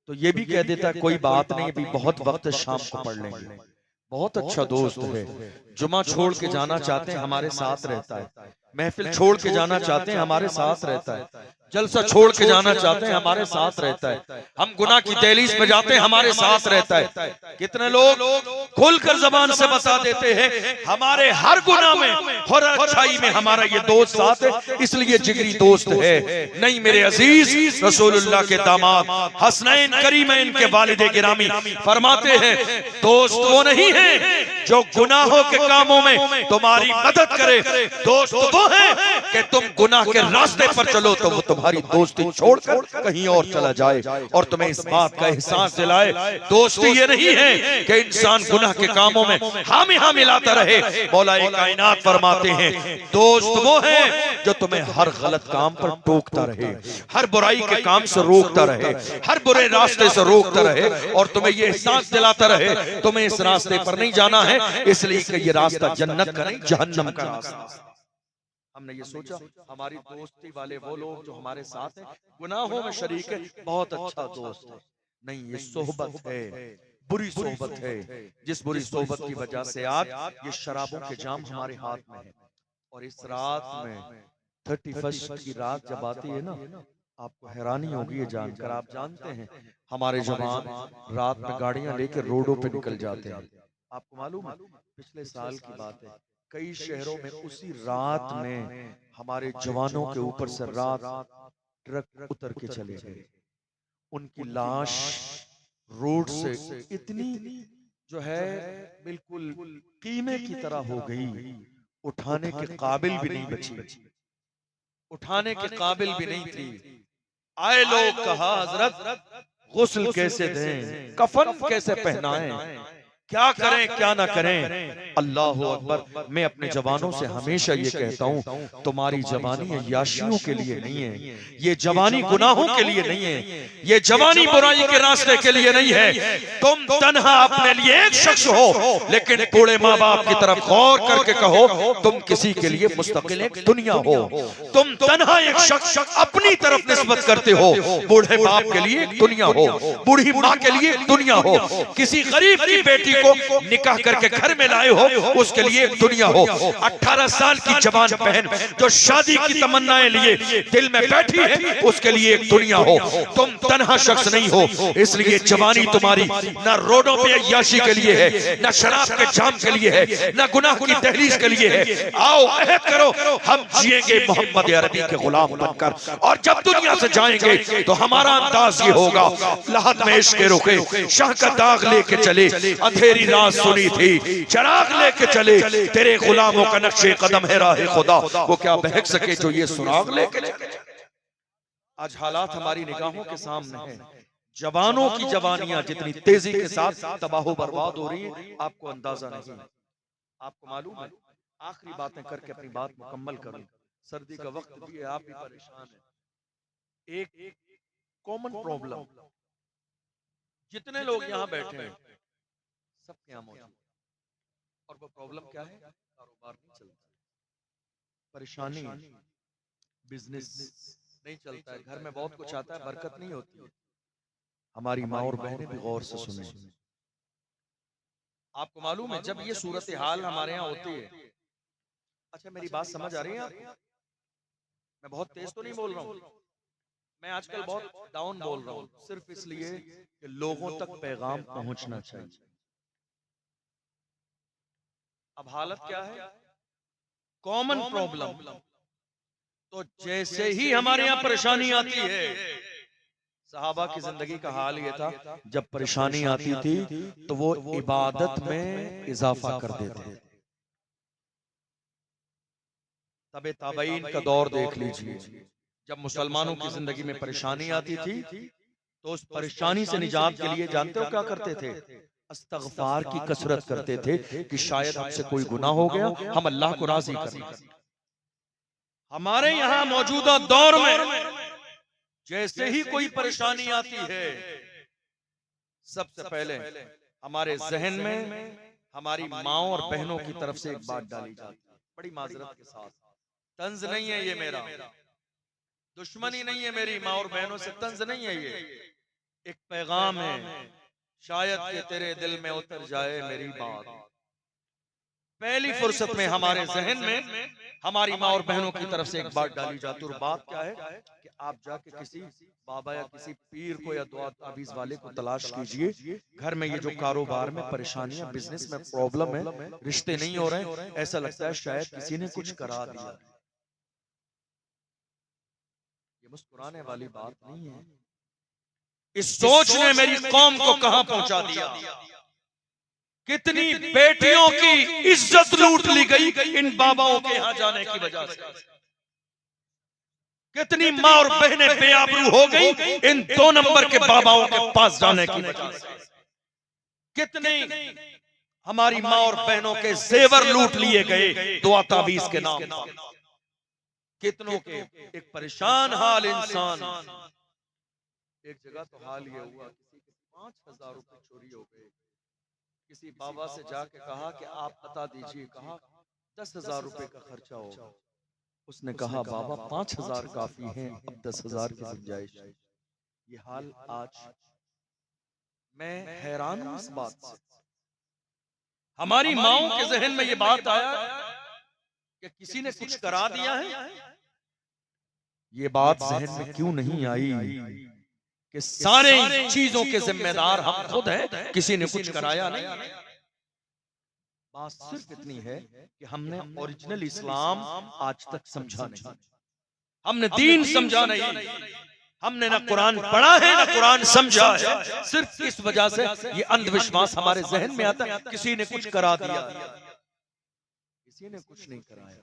तो ये भी कह देता है कोई बात नहीं, अभी बहुत वक्त शाम को पढ़ लेंगे। बहुत अच्छा दोस्त है। जुमा छोड़ के जाना चाहते हैं, हमारे साथ रहता है। महफिल छोड़ के जाना चाहते हैं, हमारे साथ रहता है। जलसा छोड़ के जाना चाहते हैं, हमारे साथ रहता है। हम गुनाह की दहलीज में जाते हैं, हमारे साथ रहता है। कितने लोग खुलकर जबान से बता देते हैं हमारे हर गुनाह में, हर अच्छाई में हमारा ये दोस्त साथ है, इसलिए जिगरी दोस्त है। नहीं मेरे अजीज, रसूलुल्लाह के दामाद हसनैन करीमैन के वालिद गिरामी फरमाते हैं दोस्त वो नहीं है जो गुनाहों के कामों में तुम्हारी मदद करे, दोस्त वो है कि तुम गुनाह के रास्ते पर चलो तो वो तुम्हारी दोस्ती छोड़कर कहीं और चला जाए और तुम्हें इस बात का एहसास दिलाए। दोस्ती ये नहीं है कि इंसान गुनाह के कामों में हामी हाँ मिलाता रहे। मौलाए कायनात फरमाते हैं दोस्त वो है जो तुम्हें हर गलत काम पर टोकता रहे, हर बुराई के काम से रोकता रहे, हर बुरे रास्ते से रोकता रहे और तुम्हें ये एहसास दिलाता रहे तुम्हें इस रास्ते पर नहीं जाना है, इसलिए कि ये रास्ता जन्नत का नहीं जहन्नम का रास्ता। हमने ये सोचा हमारी दोस्ती वाले वो लोग जो हमारे साथ हैं, गुनाहों में शरीक है, बहुत अच्छा दोस्त है। नहीं, ये सोहबत है, बुरी सोहबत है, जिस बुरी सोहबत की वजह से आज ये शराबों के जाम हमारे हाथ में है। और इस रात में 31 की रात जब आती है ना, आपको हैरानी होगी ये जानकर। आप जानते हैं हमारे जवान रात में गाड़ियां लेकर रोडों पे निकल जाते हैं। आपको मालूम है पिछले साल की बात है, कई शहरों में उसी रात में हमारे जवानों के ऊपर से रात ट्रक उतर के चले गए। उनकी लाश रोड से इतनी जो है बिल्कुल कीमे की तरह हो गई, उठाने के काबिल भी नहीं बची, उठाने के काबिल भी नहीं थी। आए लोग कहा हजरत गुस्ल कैसे दें, कफन कैसे पहनाएं, क्या करें क्या ना करें। अल्लाह अकबर। मैं अपने जवानों से हमेशा ये कहता हूँ तुम्हारी जवानी अय्याशियों के लिए नहीं है, ये जवानी गुनाहों के लिए नहीं है, ये जवानी बुराई के रास्ते के लिए नहीं है। तुम तन्हा अपने लिए एक शख्स हो, लेकिन बूढ़े माँ बाप की तरफ गौर करके कहो तुम किसी के लिए मुस्तकिल एक दुनिया हो। तुम तन्हा एक शख्स अपनी तरफ निस्बत करते हो, बूढ़े बाप के लिए एक दुनिया हो, बूढ़ी माँ के लिए एक दुनिया हो, किसी गरीब की बेटी को निकाह करके घर में लाए हो उसके लिए एक दुनिया हो। 18 साल की जवान बहन जो शादी की तमन्नाएं लिए दिल में बैठी है उसके लिए एक दुनिया हो। तुम तन्हा शख्स नहीं हो, इसलिए जवानी तुम्हारी न रोडों पे अय्याशी के लिए है, न शराब के जाम के लिए है, न गुनाह की दहलीज के लिए है। आओ अहद करो हम जिएंगे मोहम्मद अरबी के गुलाम बनकर, और जब दुनिया से जाएंगे तो हमारा अंदाज ये होगा लहद में इश्क रुके शाह का दाग लेके चले, अंधेरी रात सुनी थी चराग लेके चले, तेरे गुलामों का नक्शे कदम है राह खुदा, वो क्या बहक सके जो ये सुराग लेके चले। आज हालात हमारी निगाहों के सामने हैं, जवानों की जवानियां जितनी तेजी के साथ तबाह बर्बाद हो रही है आपको अंदाजा नहीं। आपको मालूम है, आखिरी बातें करके अपनी बात मुकम्मल करूं, सर्दी का वक्त भी है, आप भी परेशान हैं। एक कॉमन प्रॉब्लम जितने लोग यहाँ बैठे हैं सबके यहाँ मौजूद, और वो प्रॉब्लम क्या है? कारोबार नहीं चलता, परेशानी, बिजनेस नहीं चलता है, घर में बहुत कुछ आता है, बरकत नहीं होती। हमारी माँ और बहनें भी गौर से सुने। आपको मालूम है जब ये सूरत हाल हमारे यहाँ होती है, अच्छा मेरी बात समझ आ रही है आपको? मैं बहुत तेज तो नहीं बोल रहा हूँ, मैं आजकल बहुत डाउन बोल रहा हूँ, सिर्फ इसलिए कि लोगों तक पैगाम पहुंचना चाहिए। अब हालत क्या है? Common problem. तो जैसे ही हमारे यहाँ परेशानी आती है, सहाबा की जिंदगी का हाल ये था, जब परेशानी आती थी तो वो इबादत में इजाफा कर देते। तबे ताबईन का दौर देख लीजिए, जब मुसलमानों की जिंदगी में परेशानी आती थी तो उस परेशानी से निजात के लिए जानते हो क्या करते थे? इस्तग़फ़ार की कसरत करते थे कि शायद हमसे कोई गुनाह हो गया, हम अल्लाह को राजी करें। हमारे यहाँ मौजूदा दौर में जैसे ही कोई परेशानी आती है, सबसे पहले हमारे जहन में हमारी माओ और बहनों की तरफ से एक बात डाली जाती है, बड़ी माजरत के साथ। तंज नहीं है ये मेरा, दुश्मनी नहीं है मेरी माँ और बहनों से, तंज नहीं है ये, एक पैगाम है, शायद कि तेरे दिल में उतर जाए मेरी बात। पहली फुर्सत में हमारे जहन में हमारी माँ और बहनों की तरफ से एक बात डाली जाती है, और बात क्या है कि आप जाके किसी बाबा या किसी पीर को या दुआ ताबीज वाले को तलाश कीजिए, घर में ये जो कारोबार में परेशानियां, बिजनेस में प्रॉब्लम है, रिश्ते नहीं हो रहे हैं, ऐसा लगता है शायद किसी ने कुछ करा दिया। ये मुस्कुराने वाली बात नहीं है। इस सोच ने मेरी कौम को कहां पहुंचा दिया। कितनी बेटियों की इज्जत लूट ली गई इन बाबाओं के यहां जाने की वजह से। कितनी माँ और बहनें बेआबरू हो गई इन 2 नंबर के बाबाओं के पास जाने की वजह से। कितनी हमारी माँ और बहनों के जेवर लूट लिए गए दुआ तावीज के नाम पर। कितनों के एक परेशान हाल इंसान। एक जगह तो हाल ये हुआ, किसी के 5,000 रुपए चोरी हो गए। किसी बाबा से जाके कहा कि आप बता दीजिए, कहा 10,000 रुपए का खर्चा होगा। उसने कहा बाबा 5,000 काफी हैं, अब 10,000 की गुंजाइश है। ये हाल आज मैं हैरान हूं इस बात से। हमारी माओं के जहन में ये बात आया कि किसी ने कुछ करा दिया है। ये बात जहन में क्यों नहीं आई कि सारे चीजों के जिम्मेदार हम खुद हैं, किसी ने कुछ कराया नहीं। बात सिर्फ इतनी है कि हमने ओरिजिनल इस्लाम आज तक समझा नहीं, हमने दीन समझा नहीं, हमने ना कुरान पढ़ा है ना कुरान समझा है। सिर्फ इस वजह से ये अंधविश्वास हमारे जहन में आता है, किसी ने कुछ करा दिया। किसी ने कुछ नहीं कराया।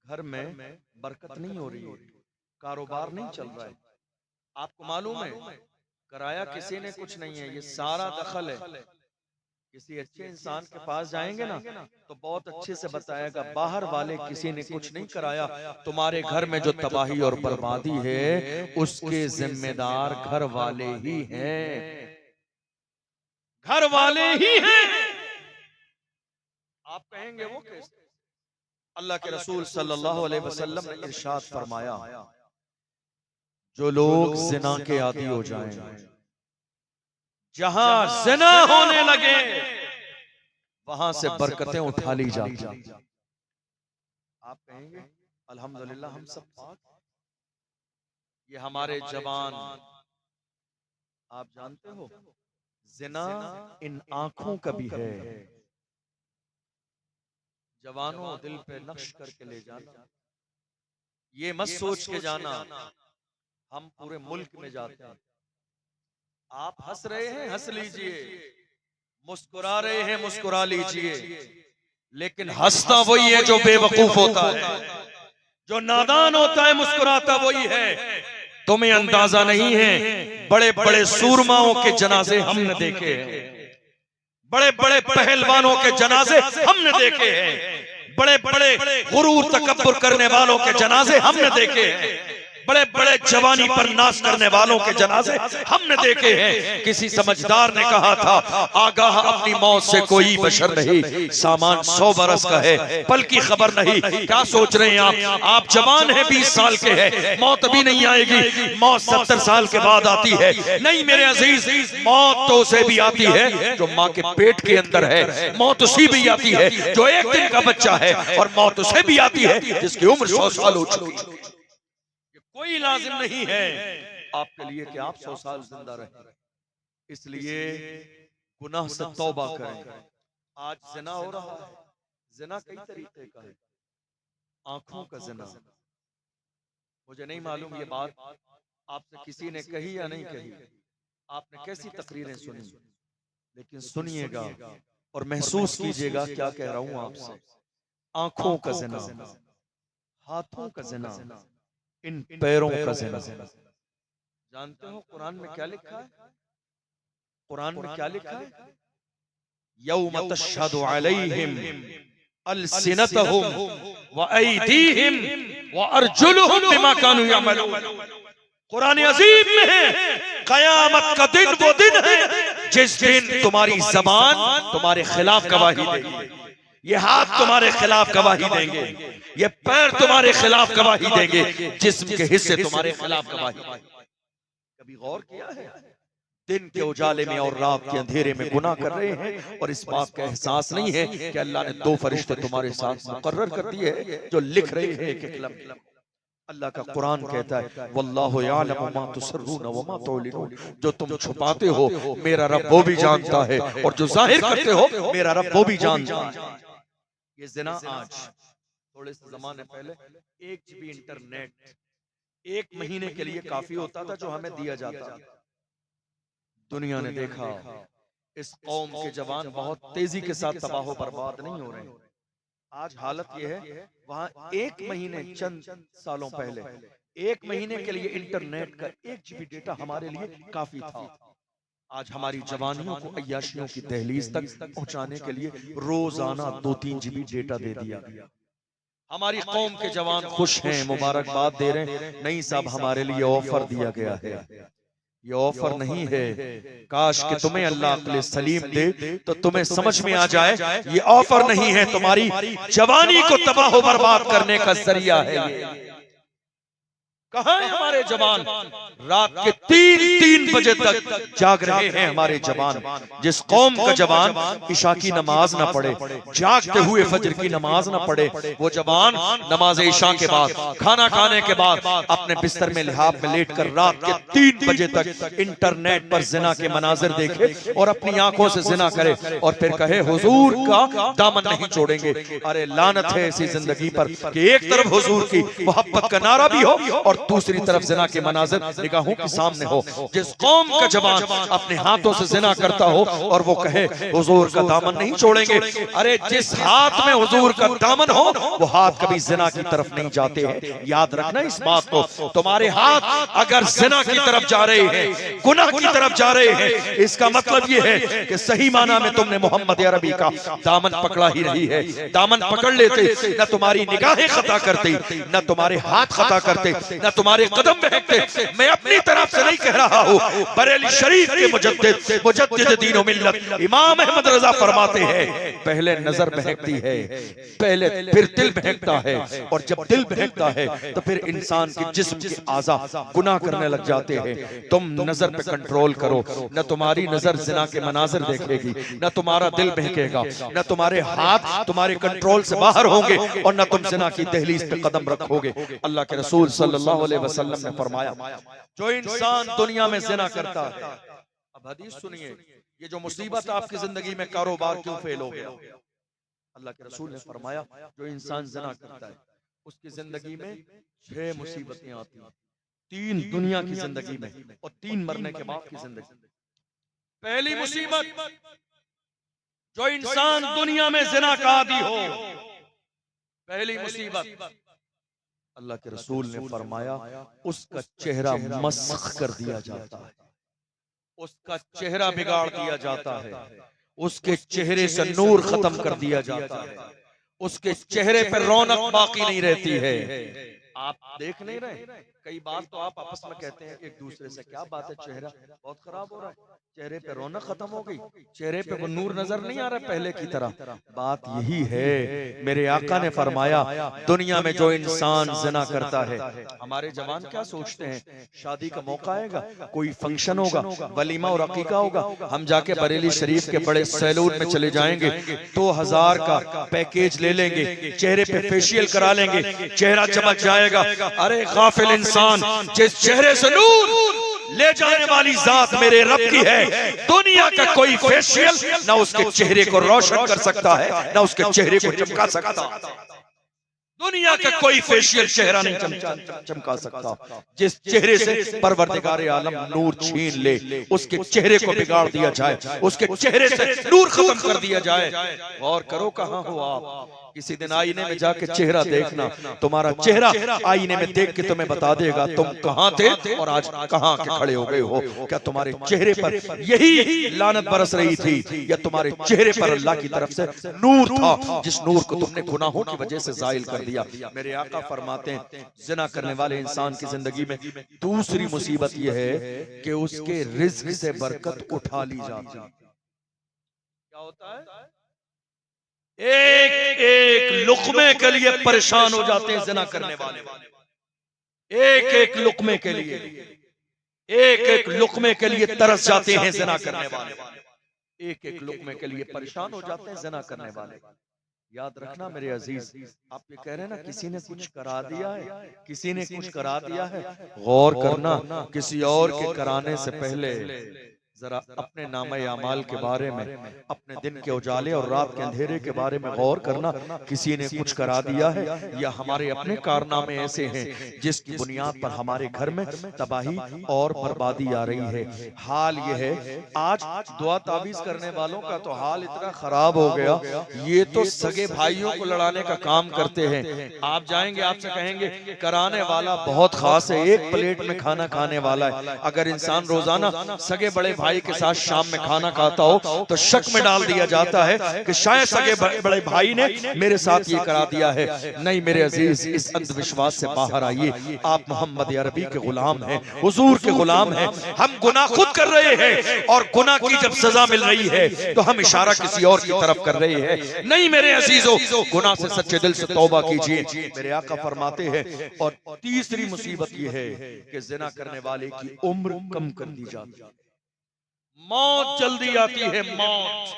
घर में बरकत नहीं हो रही है, कारोबार नहीं चल रहा है। आपको मालूम है कराया किसी ने कुछ नहीं है, ये सारा दखल है। किसी अच्छे इंसान के पास जाएंगे ना तो बहुत अच्छे से बताएगा बाहर वाले किसी ने कुछ नहीं कराया, तुम्हारे घर में जो तबाही और बर्बादी है उसके जिम्मेदार घर वाले ही हैं, घर वाले ही हैं। आप कहेंगे वो कैसे? अल्लाह के रसूल सल्लल्लाहु अलैहि वसल्लम ने इरशाद फरमाया, जो लोग जिना के आदी हो जाएं, जहां जिना होने लगे वहां से बरकतें उठा ली जाती। आप कहेंगे अल्हम्दुलिल्लाह हम सब पाक। ये हमारे जवान, आप जानते हो जिना इन आंखों का भी है। जवानों दिल पे नक्श करके ले जाना, ये मत सोच के जाना हम पूरे मुल्क में जाते हैं। आप हंस रहे हैं हंस लीजिए, मुस्कुरा रहे हैं मुस्कुरा लीजिए, लेकिन हंसता वही है जो बेवकूफ होता है, जो नादान होता है मुस्कुराता वही है। तुम्हें अंदाजा नहीं है, बड़े बड़े सूरमाओं के जनाजे हमने देखे हैं, बड़े बड़े पहलवानों के जनाजे हमने देखे हैं, बड़े बड़े गुरूर तकब्बुर करने वालों के जनाजे हमने देखे हैं, बड़े बड़े जवानी पर नाश करने वालों के जनाजे हमने देखे हैं। किसी समझदार ने कहा था आगाह अपनी मौत से कोई बशर नहीं, सामान 100 बरस का है पल की खबर नहीं। क्या सोच रहे हैं आप जवान हैं 20 साल के हैं, मौत अभी नहीं आएगी, मौत 70 साल के बाद आती है। नहीं मेरे अजीज, मौत तो उसे भी आती है जो माँ के पेट के अंदर है, मौत उसी भी आती है जो 1 दिन का बच्चा है, और मौत उसे भी आती है जिसकी उम्र 100 साल हो चुकी है। कोई लाजिम नहीं है आपके लिए कि आप 100 साल जिंदा रहें, इसलिए गुनाह से तौबा करें। आज जिना हो रहा है, जिना कई तरीके का है। आंखों का जिना, मुझे नहीं मालूम ये बात आपसे किसी ने कही या नहीं कही, आपने कैसी तकरीरें सुनी, लेकिन सुनिएगा और महसूस कीजिएगा क्या कह रहा हूं आपसे। आंखों का जिना, हाथों का जिना, इन पैरों का जिना। जानते हो कुरान में क्या लिखा है? कुरान में क्या लिखा है? यौम तशहदु अलैहिम अलसिनतहुम व अयदीहिम व अर्जुलुहुम बिमा कानू यअमलून। कुरान अजीम में है कयामत का दिन वो दिन है जिस दिन तुम्हारी जबान तुम्हारे खिलाफ गवाही देगी, ये हाथ तुम्हारे खिलाफ गवाही देंगे, ये पैर तुम्हारे खिलाफ गवाही देंगे, जिस्म के हिस्से तुम्हारे खिलाफ गवाही देंगे। कभी गौर किया है? दिन के उजाले में और रात के अंधेरे में गुनाह कर रहे हैं और इस बात का एहसास नहीं है कि अल्लाह ने दो फरिश्ते तुम्हारे साथ मुकर्रर कर दिए हैं जो लिख रहे हैं एक एक लफ्ज़। अल्लाह का कुरान कहता है वल्लाहु यअलमु मा तुसर्रून व मा तुलिनून, जो तुम छुपाते हो मेरा रब वो भी जानता है, और जो जाहिर करते हो मेरा रब वो भी जानता है। ये ज़िना आज थोड़े से ज़माने पहले 1 GB इंटरनेट 1 महीने के लिए काफी होता था जो हमें दिया जाता था। दुनिया ने देखा इस कौम के जवान बहुत तेजी के साथ तबाह बर्बाद नहीं हो रहे हैं। आज हालत यह है, वहां 1 महीने चंद सालों पहले 1 महीने के लिए इंटरनेट का 1 GB डेटा हमारे लिए काफी था। आज हमारी जवानियों को अय्याशियों की दहलीज तक पहुंचाने के लिए रोजाना 2-3 GB डेटा दे दिया गया। हमारी कौम के जवान खुश हैं, मुबारकबाद दे रहे हैं, नहीं साहब हमारे लिए ऑफर दिया गया है। ये ऑफर नहीं है, काश कि तुम्हें अल्लाह अक्ल सलीम दे तो तुम्हें समझ में आ जाए ये ऑफर नहीं है, तुम्हारी जवानी को तबाह बर्बाद करने का जरिया है। कहां है हमारे जवान? रात के 3 बजे तक जाग रहे हैं हमारे जवान। जिस कौम का जवान इशा की नमाज ना पढ़े, जागते हुए फजर की नमाज ना पढ़े, वो जवान नमाज इशा के बाद खाना खाने के बाद अपने बिस्तर में लिहाफ में लेटकर रात के 3 बजे तक इंटरनेट पर जिना के मनाजिर देखे और अपनी आंखों से जिना करे और फिर कहे हुजूर का दामन नहीं छोड़ेंगे। अरे लानत है ऐसी जिंदगी पर कि एक तरफ हुजूर की मोहब्बत का नारा भी हो और दूसरी तरफ जिना के मनाजिर निगाहों के सामने हो। जिस कौम का जवान अपने हाथों से जिना करता हो और वो कहे हुजूर का दामन नहीं छोड़ेंगे, अरे जिस हाथ में हुजूर का दामन हो वो हाथ कभी जिना की तरफ नहीं जाते हैं। याद रखना इस बात को, तुम्हारे हाथ अगर जिना की तरफ जा रहे हैं, गुनाह की तरफ जा रहे हैं, इसका मतलब ये है कि सही माना में तुमने मोहम्मद अरबी का दामन पकड़ा ही नहीं है। दामन पकड़ लेते न तुम्हारी निगाहें खता करती, न तुम्हारे हाथ खता करते, न तुम्हारे कदम बहकते। मैं अपनी तरफ से नहीं कह रहा हूँ, बरेली शरीफ के मुजद्दिद दीन व मिल्लत इमाम अहमद रजा फरमाते हैं पहले नजर बहकती है, पहले फिर दिल बहकता है, और जब दिल बहकता है तो फिर इंसान के जिस्म के आज़ा गुनाह करने लग जाते हैं। तुम नजर पे कंट्रोल करो, न तुम्हारी नजर जिना के मनाजिर देखेगी, न तुम्हारा दिल बहकेगा, न तुम्हारे हाथ तुम्हारे कंट्रोल से बाहर होंगे और न तुम जिना की दहलीज पे कदम रखोगे। अल्लाह के रसूल सल्लल्लाहु अलैहि वसल्लम ने फरमाया जो इंसान दुनिया में जिना करता है, अब हदीस सुनिए, ये जो मुसीबत आपकी जिंदगी में कारोबार क्यों फेल हो गया, अल्लाह के रसूल ने फरमाया जो इंसान जिना करता है उसकी जिंदगी में 6 मुसीबतें आती हैं, 3 दुनिया की जिंदगी में और 3 मरने के बाद की जिंदगी। पहली मुसीबत, जो इंसान दुनिया में जिना का आदी हो, पहली मुसीबत अल्लाह के रसूल ने फरमाया उसका चेहरा मस्ख कर दिया जाता है, उसका चेहरा बिगाड़ दिया जाता है, उसके चेहरे से नूर खत्म कर दिया जाता है, उसके चेहरे पर रौनक बाकी नहीं रहती है। आप देख नहीं रहे, कई बार तो आप आपस में कहते हैं एक दूसरे से क्या बात है चेहरा बहुत खराब हो रहा है, चेहरे पे रौनक खत्म हो गई, चेहरे पे वो नूर नजर नहीं आ रहा पहले की तरह। बात यही है, मेरे आका ने फरमाया दुनिया में जो इंसान जिना करता है, हमारे जवान क्या सोचते हैं शादी का मौका आएगा, कोई फंक्शन होगा, वलीमा और अकीका होगा, हम जाके बरेली शरीफ के बड़े सैलून में चले जाएंगे, 2000 का पैकेज ले लेंगे, चेहरे पे फेशियल करा लेंगे, चेहरा चमक जाएगा। अरे गाफिल इंसान, जिस चेहरे से नूर ले जाने वाली जात मेरे रब की है, दुनिया का कोई फेशियल ना उसके चेहरे को रोशन कर सकता है, ना उसके चेहरे को चमका सकता। दुनिया का कोई फेशियल चेहरा नहीं चमका सकता। जिस चेहरे से परवरदिगार आलम नूर छीन ले, उसके चेहरे को बिगाड़ दिया जाए, उसके चेहरे से नूर खत्म कर दिया जाए। और करो कहाँ हो आप, किसी दिन आईने में जाके चेहरा देखना, तुम्हारा चेहरा आईने में देख के तुम्हें बता देगा तुम कहाँ थे और आज कहाँ के खड़े हो गए हो। क्या तुम्हारे चेहरे पर यही लानत बरस रही थी, या तुम्हारे चेहरे पर अल्लाह की तरफ से नूर था जिस नूर को तुमने गुनाहों की वजह से जायल कर दिया। मेरे आका फरमाते हैं जिना करने वाले इंसान की जिंदगी में दूसरी मुसीबत यह है कि उसके रिज्क से बरकत उठा ली जाती है। क्या होता है? एक एक लुक़मे के लिए परेशान हो जाते हैं जिना करने वाले, एक एक लुक़मे के लिए, एक एक लुक़मे के लिए तरस जाते हैं जिना करने वाले, एक एक लुक़मे के लिए परेशान हो जाते हैं जिना करने वाले। याद रखना मेरे अजीज, आप ये कह रहे हैं ना किसी ने कुछ करा दिया है, किसी ने कुछ करा दिया है, गौर करना किसी और के कराने से पहले जरा अपने नामे अमाल के बारे में, अपने दिन के उजाले और रात के अंधेरे के बारे में गौर करना। किसी ने कुछ करा दिया है या हमारे अपने कारनामे ऐसे हैं जिसकी बुनियाद पर हमारे घर में तबाही और बर्बादी आ रही है। हाल ये है, आज दुआ तावीज करने वालों का तो हाल इतना खराब हो गया, ये तो सगे भाइयों को लड़ाने का काम करते हैं। आप जाएंगे, आपसे कहेंगे कराने वाला बहुत खास है, एक प्लेट में खाना खाने वाला है। अगर इंसान रोजाना सगे बड़े भाई के साथ शाम में खाना खाता हो तो शक में डाल दिया जाता है कि शायद सगे बड़े भाई ने मेरे साथ ये करा दिया है। नहीं मेरे अजीज, इस अंधविश्वास से बाहर आइए। आप मोहम्मद अरबी के गुलाम हैं, हुजूर के गुलाम हैं। हम गुनाह खुद कर रहे हैं और गुनाह की जब सजा मिल रही है तो हम इशारा किसी और की तरफ कर रहे हैं। नहीं मेरे अजीजों, गुनाह से सच्चे दिल से तौबा कीजिए। मेरे आका फरमाते हैं और तीसरी मुसीबत ये है कि जिना करने वाले की उम्र कम कर दी जाती है, मौत जल्दी आती है, मौत।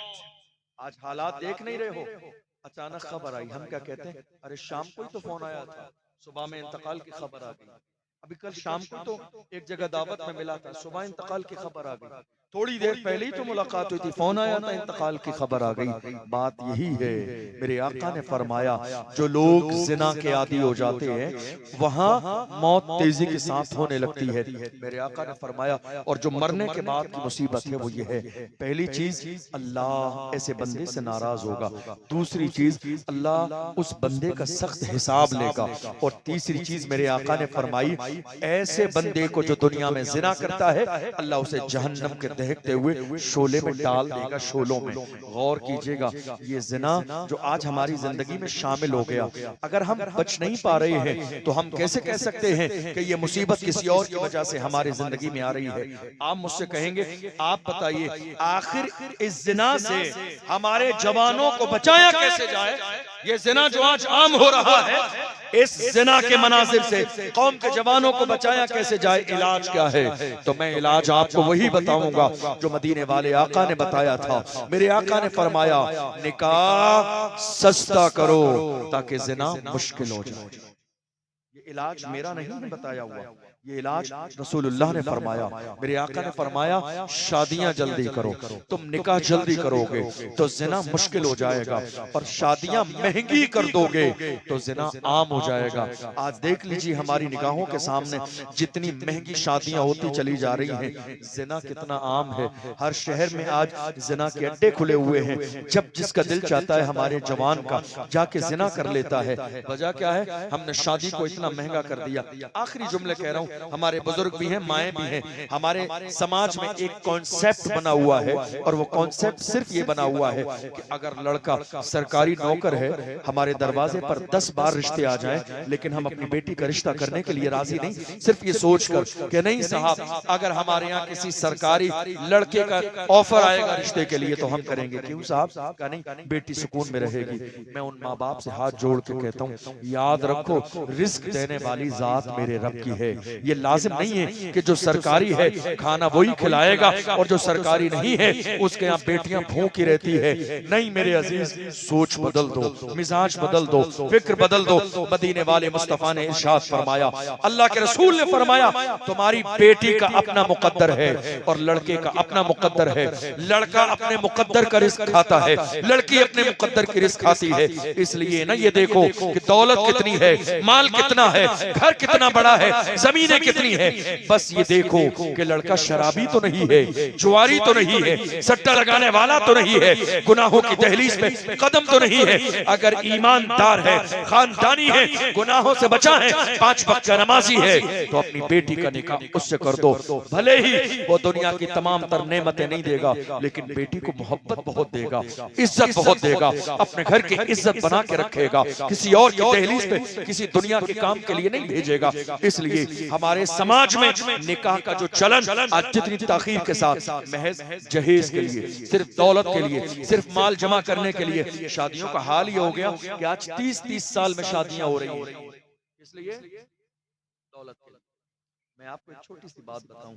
आज हालात देख नहीं रहे हो, अचानक खबर आई, हम क्या कहते हैं, अरे शाम को ही तो फोन आया था, सुबह में इंतकाल की खबर आ गई। अभी कल शाम को तो एक जगह दावत में मिला था, सुबह इंतकाल की खबर आ गई। थोड़ी देर पहले ही तो मुलाकात हुई थी, फोन आया था, इंतकाल की खबर आ गई। बात यही है, मेरे आका ने फरमाया जो लोग जिना के आदी हो जाते हैं वहां मौत तेजी के साथ होने लगती है। मेरे आका ने फरमाया और जो मरने के बाद की मुसीबत है वो ये है, पहली चीज अल्लाह ऐसे बंदे से नाराज होगा, दूसरी चीज अल्लाह उस बंदे का सख्त हिसाब लेगा, और तीसरी चीज मेरे आका ने फरमाई ऐसे बंदे को जो दुनिया में जिना करता है अल्लाह उसे जहन्नम के दहकते हुए शोले में डाल देगा, शोलों में। गौर कीजिएगा, ये जिना जो आज हमारी जिंदगी में शामिल हो गया, अगर हम बच नहीं पा रहे हैं तो हम कैसे कह सकते हैं कि ये मुसीबत किसी और की वजह से हमारी जिंदगी में आ रही है। आप मुझसे कहेंगे, आप बताइए आखिर इस जिना से हमारे जवानों को बचाया कैसे जाए? ये जिना जो आज आम हो रहा है, इस जिना के मनाजिर से कौम के जवानों को बचाया कैसे जाए? इलाज क्या है? तो मैं इलाज आपको वही बताऊंगा जो मदीने वाले आका ने बताया था। मेरे आका ने फरमाया निकाह सस्ता करो ताकि जिना मुश्किल हो जाए। ये इलाज मेरा नहीं बताया हुआ, ये इलाज रसूलुल्लाह ने फरमाया। मेरे आका ने फरमाया शादियां जल्दी करो, तुम निकाह जल्दी करोगे तो जिना मुश्किल हो जाएगा, और शादियां महंगी कर दोगे तो जिना आम हो जाएगा। आज देख लीजिए हमारी निगाहों के सामने जितनी महंगी शादियां होती चली जा रही हैं, जिना कितना आम है। हर शहर में आज जिना के अड्डे खुले हुए हैं, जब जिसका दिल चाहता है हमारे जवान का जाके जिना कर लेता है। वजह क्या है? हमने शादी को इतना महंगा कर दिया। आखिरी जुमले कह रहा हूं, हमारे बुजुर्ग भी हैं, माएँ भी हैं, हमारे समाज में एक कॉन्सेप्ट बना हुआ है, और वो कॉन्सेप्ट सिर्फ ये बना हुआ है कि अगर लड़का सरकारी नौकर है, हमारे दरवाजे पर 10 बार रिश्ते आ जाएं, लेकिन हम अपनी बेटी का रिश्ता करने के लिए राजी नहीं, सिर्फ ये सोचकर कि नहीं साहब अगर हमारे यहाँ किसी सरकारी लड़के का ऑफर आएगा रिश्ते के लिए तो हम करेंगे। क्यों साहब? का नहीं, बेटी सुकून में रहेगी। मैं उन माँ बाप से हाथ जोड़ के कहता हूँ, याद रखो रिस्क देने वाली जात मेरे रब की है। ये लाजिम नहीं है कि जो सरकारी है खाना वही खिलाएगा और जो सरकारी नहीं है उसके यहाँ बेटियां भूखी रहती है। नहीं मेरे अजीज, सोच बदल दो, मिजाज बदल दो, फिक्र बदल दो। मदीने वाले मुस्तफा ने इरशाद फरमाया, अल्लाह के रसूल ने फरमाया तुम्हारी बेटी का अपना मुकद्दर है और लड़के का अपना मुकद्दर है। लड़का अपने मुकद्दर का रिस्क खाता है, लड़की अपने मुकद्दर की रिस्क खाती है। इसलिए ना ये देखो कि दौलत कितनी है, माल कितना है, घर कितना बड़ा है, जमीन जमीनें कितनी है, बस ये देखो कि लड़का शराबी तो नहीं है, जुआरी तो नहीं है, सट्टा लगाने वाला तो नहीं है, गुनाहों की दहलीज पे कदम तो नहीं है। अगर ईमानदार है, खानदानी है, गुनाहों से बचा है, 5 वक्त का नमाजी है, तो अपनी बेटी का निकाह उससे कर दो। भले ही वो दुनिया की तमाम तर नेमतें नहीं देगा, लेकिन बेटी को मोहब्बत बहुत देगा, इज्जत बहुत देगा, अपने घर की इज्जत बना के रखेगा, किसी और की दहलीज पे किसी दुनिया के काम के लिए नहीं भेजेगा। इसलिए हमारे समाज में निकाह का जो चलन आज जितनी ताखीर के साथ महज जहेज के लिए, सिर्फ दौलत के लिए, सिर्फ माल जमा करने के लिए शादियों का हाल ही हो गया कि आज 30-30 साल में शादियां हो रही हैं, इसलिए दौलत के लिए। मैं आपको एक छोटी सी बात बताऊं,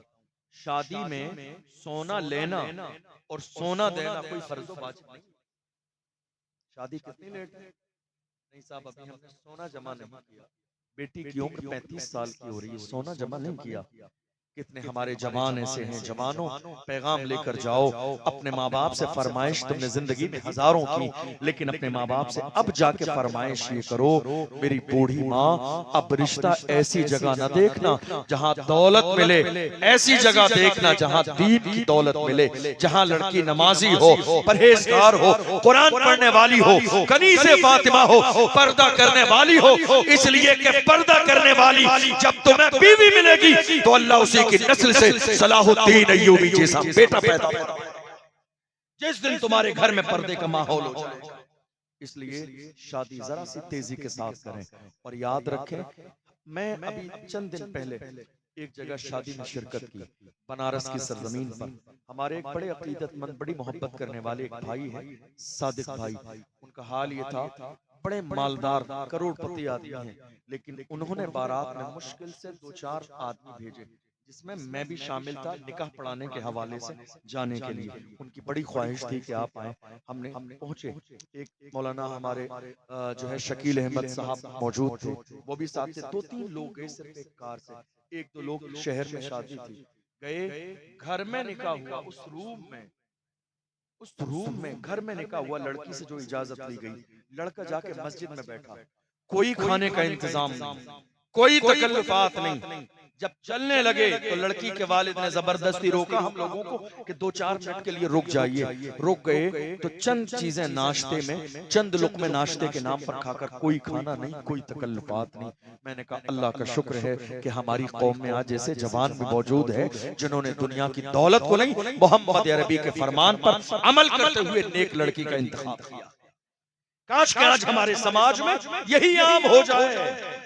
शादी में सोना लेना और सोना देना कोई फर्ज वाजिब नहीं। शादी कितनी लेट है? नहीं साहब, अभी हमने सोना जमा नहीं किया, बेटी की उम्र 35 साल की हो रही है, सोना जमा नहीं किया। कितने हमारे जवान ऐसे हैं, जवानों पैगाम लेकर जाओ, अपने माँ बाप से फरमाइश तुमने जिंदगी में हजारों की, लेकिन अपने माँ बाप से अब जाके फरमाइश ये करो, मेरी बूढ़ी माँ अब रिश्ता ऐसी जगह न देखना जहाँ दौलत मिले, ऐसी जगह देखना जहाँ दीन की दौलत मिले, जहाँ लड़की नमाजी हो, परहेजगार हो, कुरान पढ़ने वाली हो, कनीज़े फातिमा हो, पर्दा करने वाली हो। इसलिए कि पर्दा करने वाली जब तुम्हें बीवी मिलेगी तो अल्लाह उसी की नस्ल से सलाहुद्दीन अय्यूबी जैसा बेटा पैदा करेगा, जिस दिन तुम्हारे घर में पर्दे का माहौल हो जाए। इसलिए शादी जरा सी तेजी के साथ करें और याद रखें, मैं अभी चंद दिन पहले एक जगह शादी में शिरकत की, बनारस की सरजमीन पर। हमारे एक बड़े अकीदतमंद, बड़ी मोहब्बत करने वाले एक भाई है, सादिक भाई। उनका हाल ये था, बड़े मालदार करोड़पति आदमी हैं, लेकिन उन्होंने बारात में मुश्किल से 2-4 आदमी भेजे, जिसमें मैं भी शामिल था, निकाह पढ़ाने के हवाले से जाने के लिए। उनकी बड़ी ख्वाहिश थी कि आप आए, हमने पहुंचे। एक मौलाना हमारे जो है शकील अहमद साहब मौजूद थे, वो भी साथ थे। 2-3 लोग गए सिर्फ एक कार से, 1-2 लोग शहर में शादी थी गए। घर में निकाह हुआ, उस रूम में घर में निकाह हुआ। लड़की से जो इजाजत ली गई, लड़का जाके मस्जिद में बैठा, कोई खाने का इंतजाम नहीं, कोई तकल्लुफात नहीं। जब चलने लगे तो लड़की के वालिद ने जबरदस्ती रोका हम लोगों को कि 2-4 मिनट के लिए रुक जाइए। रुक गए तो चंद चीजें नाश्ते में, चंद लुक़्मे नाश्ते के नाम पर खाकर, कोई खाना नहीं, कोई तकल्लुफात नहीं। मैंने कहा अल्लाह का शुक्र है कि हमारी कौम में आज ऐसे जवान भी मौजूद है जिन्होंने दुनिया की दौलत को नहीं, मोहम्मद अरबी के फरमान पर अमल करते हुए नेक लड़की का इंतखाब किया। काश के आज हमारे समाज में यही आम हो जाए।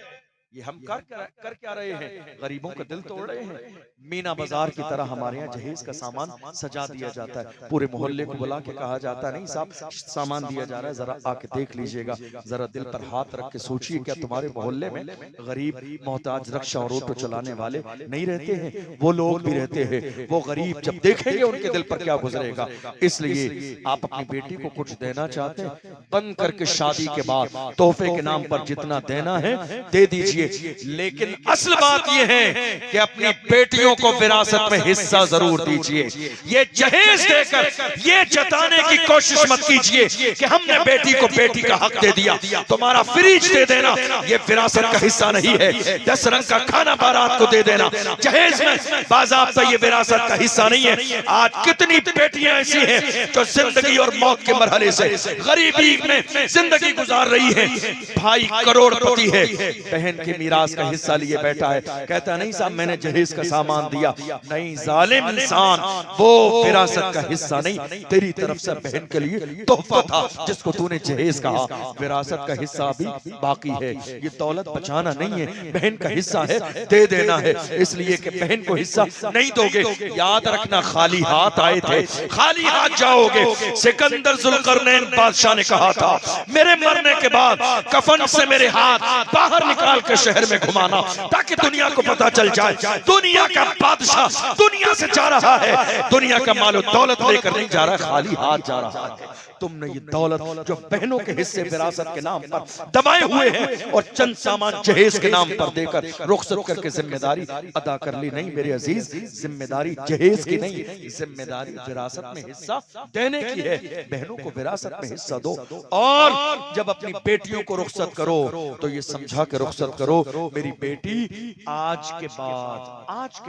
ये हम कर क्या रहे हैं? गरीबों का दिल तोड़ रहे हैं। मीना बाजार की तरह हमारे यहाँ जहेज का सामान सजा दिया जाता है, पूरे मोहल्ले को बुला के कहा जाता नहीं साहब सामान दिया जा रहा है, जरा आके देख लीजिएगा, जरा दिल पर हाथ रख के सोचिए, क्या तुम्हारे मोहल्ले में गरीब मोहताज रक्षा और ऑटो चलाने वाले नहीं रहते हैं? वो लोग भी रहते हैं। वो गरीब जब देखेंगे उनके दिल पर क्या गुजरेगा। इसलिए आप अपनी बेटी को कुछ देना चाहते हैं, बंद करके शादी के बाद तोहफे के नाम पर जितना देना है दे दीजिए, लेकिन असल बात यह है कि अपनी बेटियों को विरासत में हिस्सा जरूर दीजिए। ये जहेज देकर ये जताने की कोशिश मत कीजिए कि हमने बेटी को बेटी का हक दे दिया, तुम्हारा फ्रिज दे देना ये विरासत का हिस्सा नहीं है। 10 रंग का खाना बारात को दे देना जहेज में बाज़ाब्ता ये विरासत का हिस्सा नहीं है। आज कितनी बेटियां ऐसी हैं जो जिंदगी और मौत के मरहले से गरीबी में जिंदगी गुजार रही है। भाई करोड़पति है, बहन के मीरास का हिस्सा लिए बैठा है, कहता नहीं साहब मैंने जहेज का सामान दिया। नहीं जालिम इंसान, वो विरासत का हिस्सा नहीं, तेरी तरफ से बहन के लिए तोहफा था जिसको तूने जहेज कहा। विरासत का हिस्सा भी बाकी है, ये दौलत बचाना नहीं है, बहन का हिस्सा है, दे देना है। इसलिए कि बहन को हिस्सा नहीं दोगे, याद रखना खाली हाथ आए थे, खाली हाथ जाओगे। सिकंदर जुल्करनैन बादशाह ने कहा था मेरे मरने के बाद कफन से मेरे हाथ बाहर निकाल के शहर में घुमाना, ताकि दुनिया को पता चल जाए दुनिया का बादशाह दुनिया से जा रहा है, दुनिया का मालो दौलत लेकर नहीं जा रहा, खाली हाथ जा रहा है। तुमने ये दौलत जो बहनों के हिस्से विरासत के नाम पर दबाए हुए हैं और चंद सामान जहेज के नाम पर देकर रुखसत करके जिम्मेदारी अदा कर ली। नहीं मेरे अजीज, जिम्मेदारी जहेज की नहीं, जिम्मेदारी विरासत में हिस्सा देने की है। बहनों को विरासत में हिस्सा दो और जब अपनी बेटियों को रुखसत करो तो ये समझा के रुखसत करो, मेरी बेटी आज के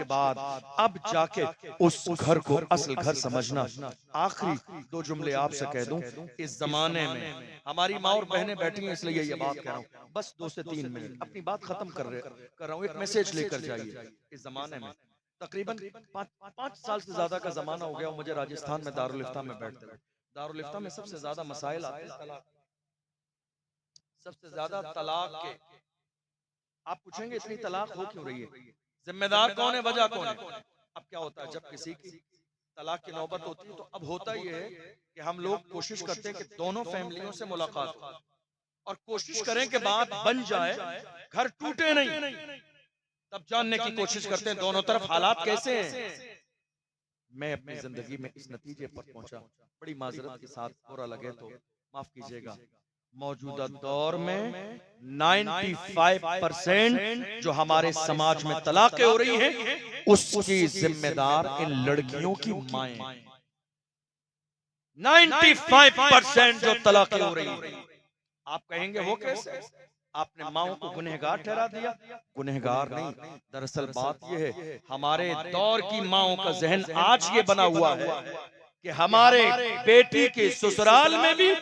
बाद अब जाके उस घर को असल घर समझना। आखिरी दो जुमले आपसे कह दूं, इस जमाने में हमारी माँ और बहनें बैठी हैं इसलिए ये बात कह रहा हूं, बस 2 से 3 मिनट अपनी बात खत्म कर रहा हूं, एक मैसेज लेकर जाइए। इस जमाने में तकरीबन 5 साल से ज्यादा का जमाना हो गया मुझे राजस्थान में दारुल इफ्ता में बैठते हुए। दारुल इफ्ता में सबसे ज्यादा मसाइल आते हैं तलाक, सबसे ज्यादा तलाक के। आप पूछेंगे इतनी तलाक हो क्यों रही है, जिम्मेदार कौन है, वजह कौन है? अब क्या होता है जब किसी की तलाक की नौबत होती है तो अब होता यह है कि हम लोग कोशिश करते हैं कि दोनों फैमिलियों से मुलाकात हो और कोशिश करें कि बात बन जाए, घर टूटे नहीं, तब जानने की कोशिश करते हैं दोनों तरफ हालात कैसे हैं। मैं अपनी जिंदगी में इस नतीजे पर पहुंचा, बड़ी माजरत के साथ, बुरा लगे तो माफ कीजिएगा, मौजूदा दौर में 95% जो हमारे समाज में तलाकें हो रही हैं उसकी जिम्मेदार इन लड़कियों की माएं। 95% जो तलाकें हो रही हैं, आप कहेंगे वो कैसे? आपने माओं को गुनहगार ठहरा दिया। गुनहगार नहीं, दरअसल बात यह है हमारे दौर की माओं का जहन आज ये बना हुआ है कि हमारे बेटी के ससुराल में भी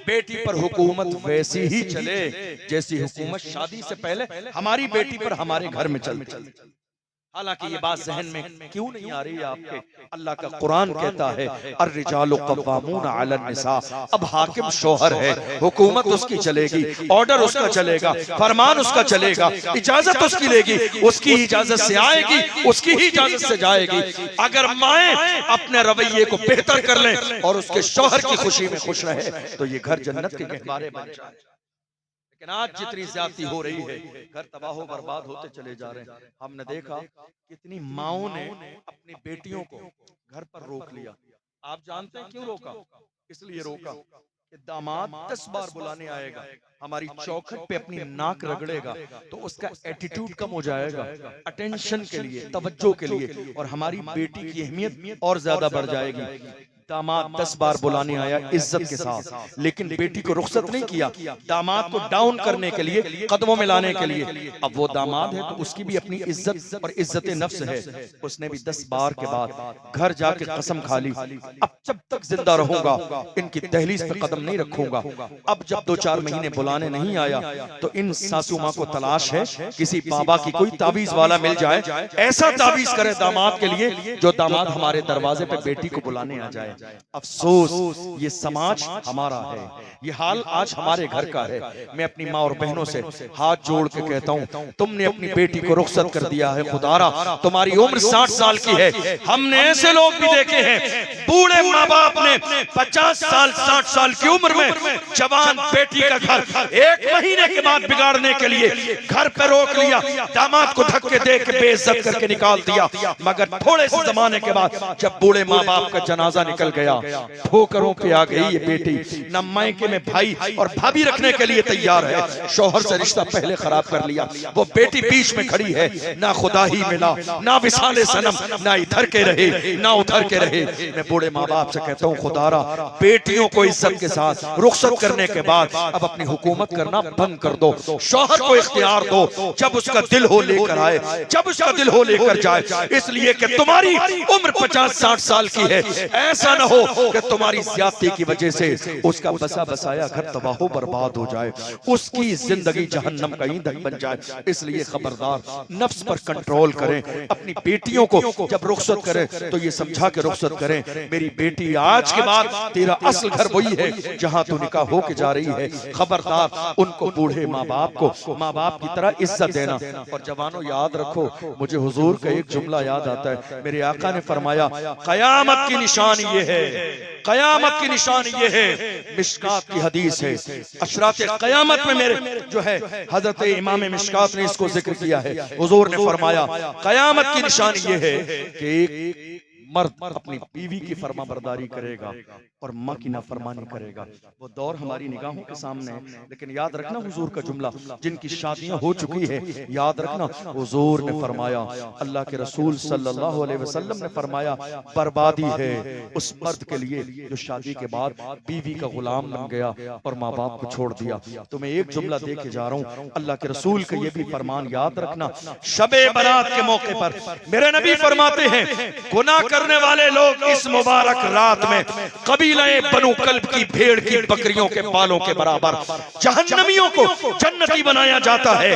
बेटी पर हुकूमत वैसी ही चले जैसी हुकूमत शादी से पहले हमारी बेटी पर हमारे घर में चलती। हालांकि ये बात जहन में क्यों नहीं आ रही है आपके? अल्लाह का कुरान कहता है अर्रिजालु कव्वामून अलन निसा। अब हाकिम शौहर है, हुकूमत उसकी चलेगी, ऑर्डर उसका चलेगा, फरमान उसका चलेगा, इजाजत उसकी लेगी, उसकी इजाजत से आएगी, उसकी ही इजाजत से जाएगी। अगर माएं अपने रवैये को बेहतर कर लें और उसके शौहर की खुशी में खुश रहे तो ये घर जन्नत के गहवारे बन जाए। लेकिन आज जितनी ज्यादती हो रही है, घर तबाह बर्बाद होते चले जा रहे हैं। हमने देखा कितनी माओं ने अपनी बेटियों को घर पर रोक लिया। आप जानते हैं क्यों रोका? इसलिए रोका कि दामाद 10 बार बुलाने आएगा, हमारी चौखट पे अपनी नाक रगड़ेगा तो उसका एटीट्यूड कम हो जाएगा, अटेंशन के लिए, तवज्जो के लिए, और हमारी बेटी की अहमियत और ज्यादा बढ़ जाएगी। दामाद 10 बार बुलाने आया इज्जत के साथ, लेकिन बेटी को रुखसत नहीं किया, दामाद को डाउन करने के लिए, कदमों में लाने के लिए। अब वो दामाद है तो उसकी भी अपनी इज्जत और इज्जत नफ्स है, उसने भी 10 बार के बाद घर जाके कसम खा ली, अब जब तक जिंदा रहूंगा इनकी दहलीज पे कदम नहीं रखूंगा। अब जब 2-4 महीने बुलाने नहीं आया तो इन सासू माँ को तलाश है किसी बाबा की कोई तावीज वाला मिल जाए, ऐसा तावीज करे दामाद के लिए जो दामाद हमारे दरवाजे पे बेटी को बुलाने आ जाए। अफसोस ये समाज हमारा है, ये हाल आज हमारे घर का है। मैं अपनी माँ और बहनों से हाथ जोड़ के कहता हूँ, तुमने अपनी बेटी को रुखसत कर दिया है, खुदारा तुम्हारी उम्र 60 साल की है। हमने ऐसे लोग भी देखे हैं, बूढ़े माँ बाप ने 50 साल 60 साल की उम्र में जवान बेटी का घर 1 महीने के बाद बिगाड़ने के लिए घर पे रोक लिया, दामाद को धक्के दे के बेइज्जत करके निकाल दिया। मगर थोड़े से जमाने के बाद जब बूढ़े माँ बाप का जनाजा निकल गया, ठोकरों पे आ गई ये बेटी, न मायके में भाई और भाभी रखने के लिए तैयार है, शौहर से रिश्ता पहले खराब कर लिया, वो बेटी बीच में खड़ी है, ना खुदा ही मिला, ना विसाले सनम, ना इधर के रहे ना उधर के रहे। मैं बूढ़े माँ बाप से कहता हूँ, खुदारा बेटियों को इज्जत के साथ रुखसत करने के बाद अब अपनी हुकूमत करना बंद कर दो, शौहर को इख्तियार दो, जब उसका दिल हो लेकर आए, जब उसका दिल हो लेकर जाए। इसलिए कि तुम्हारी उम्र 50-60 साल की है, ऐसा न हो कि तुम्हारी ज्यादती की वजह से उसका बसा बसाया घर तबाह बर्बाद हो जाए, उसकी जिंदगी जहन्नम का ईंधन बन जाए। इसलिए खबरदार, नफ्स पर कंट्रोल करें, अपनी बेटियों को जब रुखसत करें तो ये समझा के रुखसत करें, मेरी बेटी आज के बाद तेरा असल घर वही है जहां तू निकाह होके जा रही है। खबरदार, उनको बूढ़े माँ बाप को माँ बाप की तरह इज्जत देना। और जवानों याद रखो, मुझे हुजूर का एक जुमला याद आता है, मेरे आका ने फरमाया कयामत की निशानी ये है, कयामत की निशानी ये है, मिशकात की हदीस है, अशरात कयामत में मेरे जो है हजरत इमाम मिशकात ने इसको जिक्र किया है। हुजूर ने फरमाया कयामत की निशानी ये है कि एक मर्द अपनी बीवी की फर्मा बरदारी करेगा और माँ की नाफरमानी करेगा। वो दौर हमारी निगाहों के सामने है, लेकिन याद रखना हुजूर का जुमला, जिनकी शादियां हो चुकी है, याद रखना हुजूर ने फरमाया, अल्लाह के रसूल सल्लल्लाहु अलैहि वसल्लम ने फरमाया, बर्बादी है उस मर्द के लिए जो शादी के बाद बीवी का गुलाम बन गया और माँ बाप को छोड़ दिया। तो मैं एक जुमला दे के जा रहा हूँ, अल्लाह के रसूल का ये भी फरमान याद रखना। शबे बारात के मौके पर मेरे नबी फरमाते हैं, गुनाह करने वाले लोग इस मुबारक रात में कबीले बनु कल्ब की भेड़ की बकरियों के बालों के बराबर जहन्नमियों को जन्नती बनाया जाता है,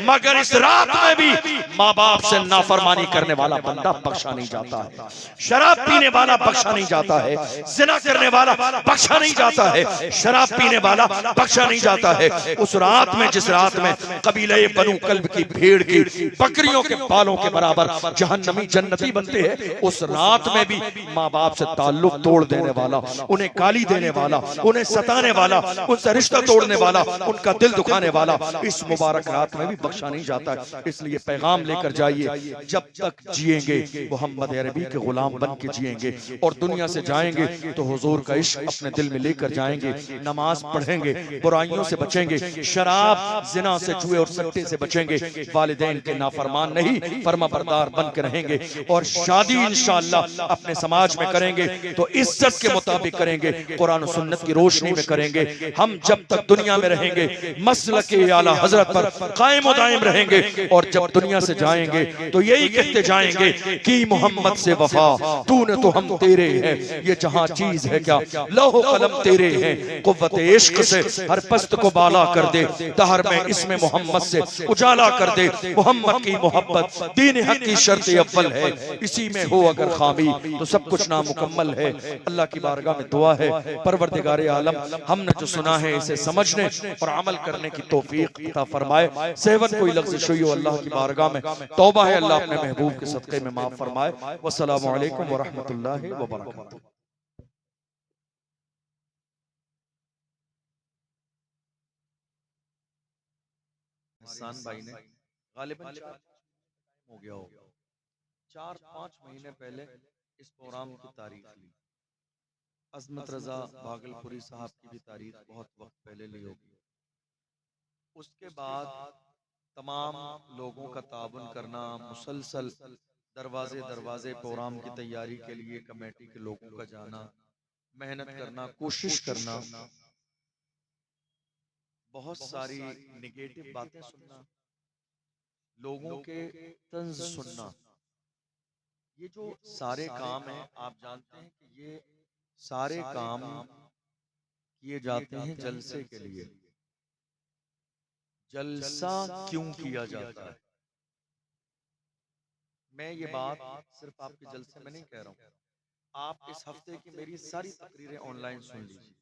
मगर इस रात में भी माँ बाप से नाफरमानी करने वाला बंदा बख्शा नहीं जाता है, शराब पीने वाला बख्शा नहीं जाता है, जिना करने वाला बख्शा नहीं जाता है, शराब पीने वाला बख्शा नहीं जाता है। उस रात में, जिस रात में कबीले बनु कल्ब की भेड़ की बकरियों के बालों के बराबर जहन्नमी जन्नती बनते हैं, उस रात में भी माँ बाप से ताल्लुक तोड़ देने वाला, उन्हें गाली देने वाला, उन्हें सताने वाला, उनसे रिश्ता तोड़ने वाला, उनका दिल दुखाने वाला इस मुबारक रात में भी बख्शा नहीं जाता है। इसलिए पैगाम लेकर जाइए, जब तक जिएंगे मोहम्मद अरबी के गुलाम बन के जिएंगे और दुनिया से जाएंगे तो हुजूर का इश्क अपने दिल में लेकर जाएंगे, नमाज पढ़ेंगे, बुराइयों से बचेंगे, शराब जिना से जुए और सट्टे से बचेंगे, वालिदैन के नाफरमान नहीं फर्मा बरदार बन के रहेंगे और शादी इंशाअल्लाह अपने समाज में करेंगे तो इज्जत के मुताबिक करेंगे, कुरान और सुन्नत की रोशनी में करेंगे। हम जब तक दुनिया में रहेंगे मसलक आला हजरत पर कायम व दायम रहेंगे और जब दुनिया से जाएंगे तो यही कहते जाएंगे कि मोहम्मद से वफा तूने तो हम तेरे हैं, ये जहां चीज है क्या लौह कलम तेरे हैं, कुव्वत इश्क से हर पस्त को बाला कर दे, दहर में इसमें मोहम्मद से उजाला कर दे, मोहम्मद की मोहब्बत दीन हक की शर्त अव्वल है, इसी में हो अगर खामी तो सब कुछ नामुकम्मल है। अल्लाह की बारगाह में दुआ है, परवरदिगार आलम हमने जो सुना है इसे समझने और अमल करने की तौफीक अता फरमाए। सेहत कोई लफ्ज़ हुई हो अल्लाह की बारगाह में तौबा है, अल्लाह अपने महबूब के सदक़े में माफ फरमाए। वस्सलामु अलैकुम व रहमतुल्लाहि व बरकातहू। हसन भाई ने गालिबन 4 हो गया होगा, 4-5 महीने पहले इस प्रोग्राम की तारीख ली। अजमत रजा भागलपुरी साहब की भी तारीख बहुत वक्त पहले ली होगी। उसके बाद तमाम लोगों का ताबन करना, मुसलसल दरवाजे दरवाजे प्रोग्राम की तैयारी के लिए कमेटी के लोगों का जाना, मेहनत करना, कोशिश करना, बहुत सारी निगेटिव बातें सुनना, लोगों के तंज सुनना, ये जो सारे काम हैं आप जानते हैं कि ये सारे काम किए जाते हैं जलसे के लिए। जलसा क्यों किया जाता है? मैं ये बात सिर्फ आपके जलसे में नहीं कह रहा हूं, आप इस हफ्ते की मेरी सारी तकरीरें ऑनलाइन सुन लीजिए।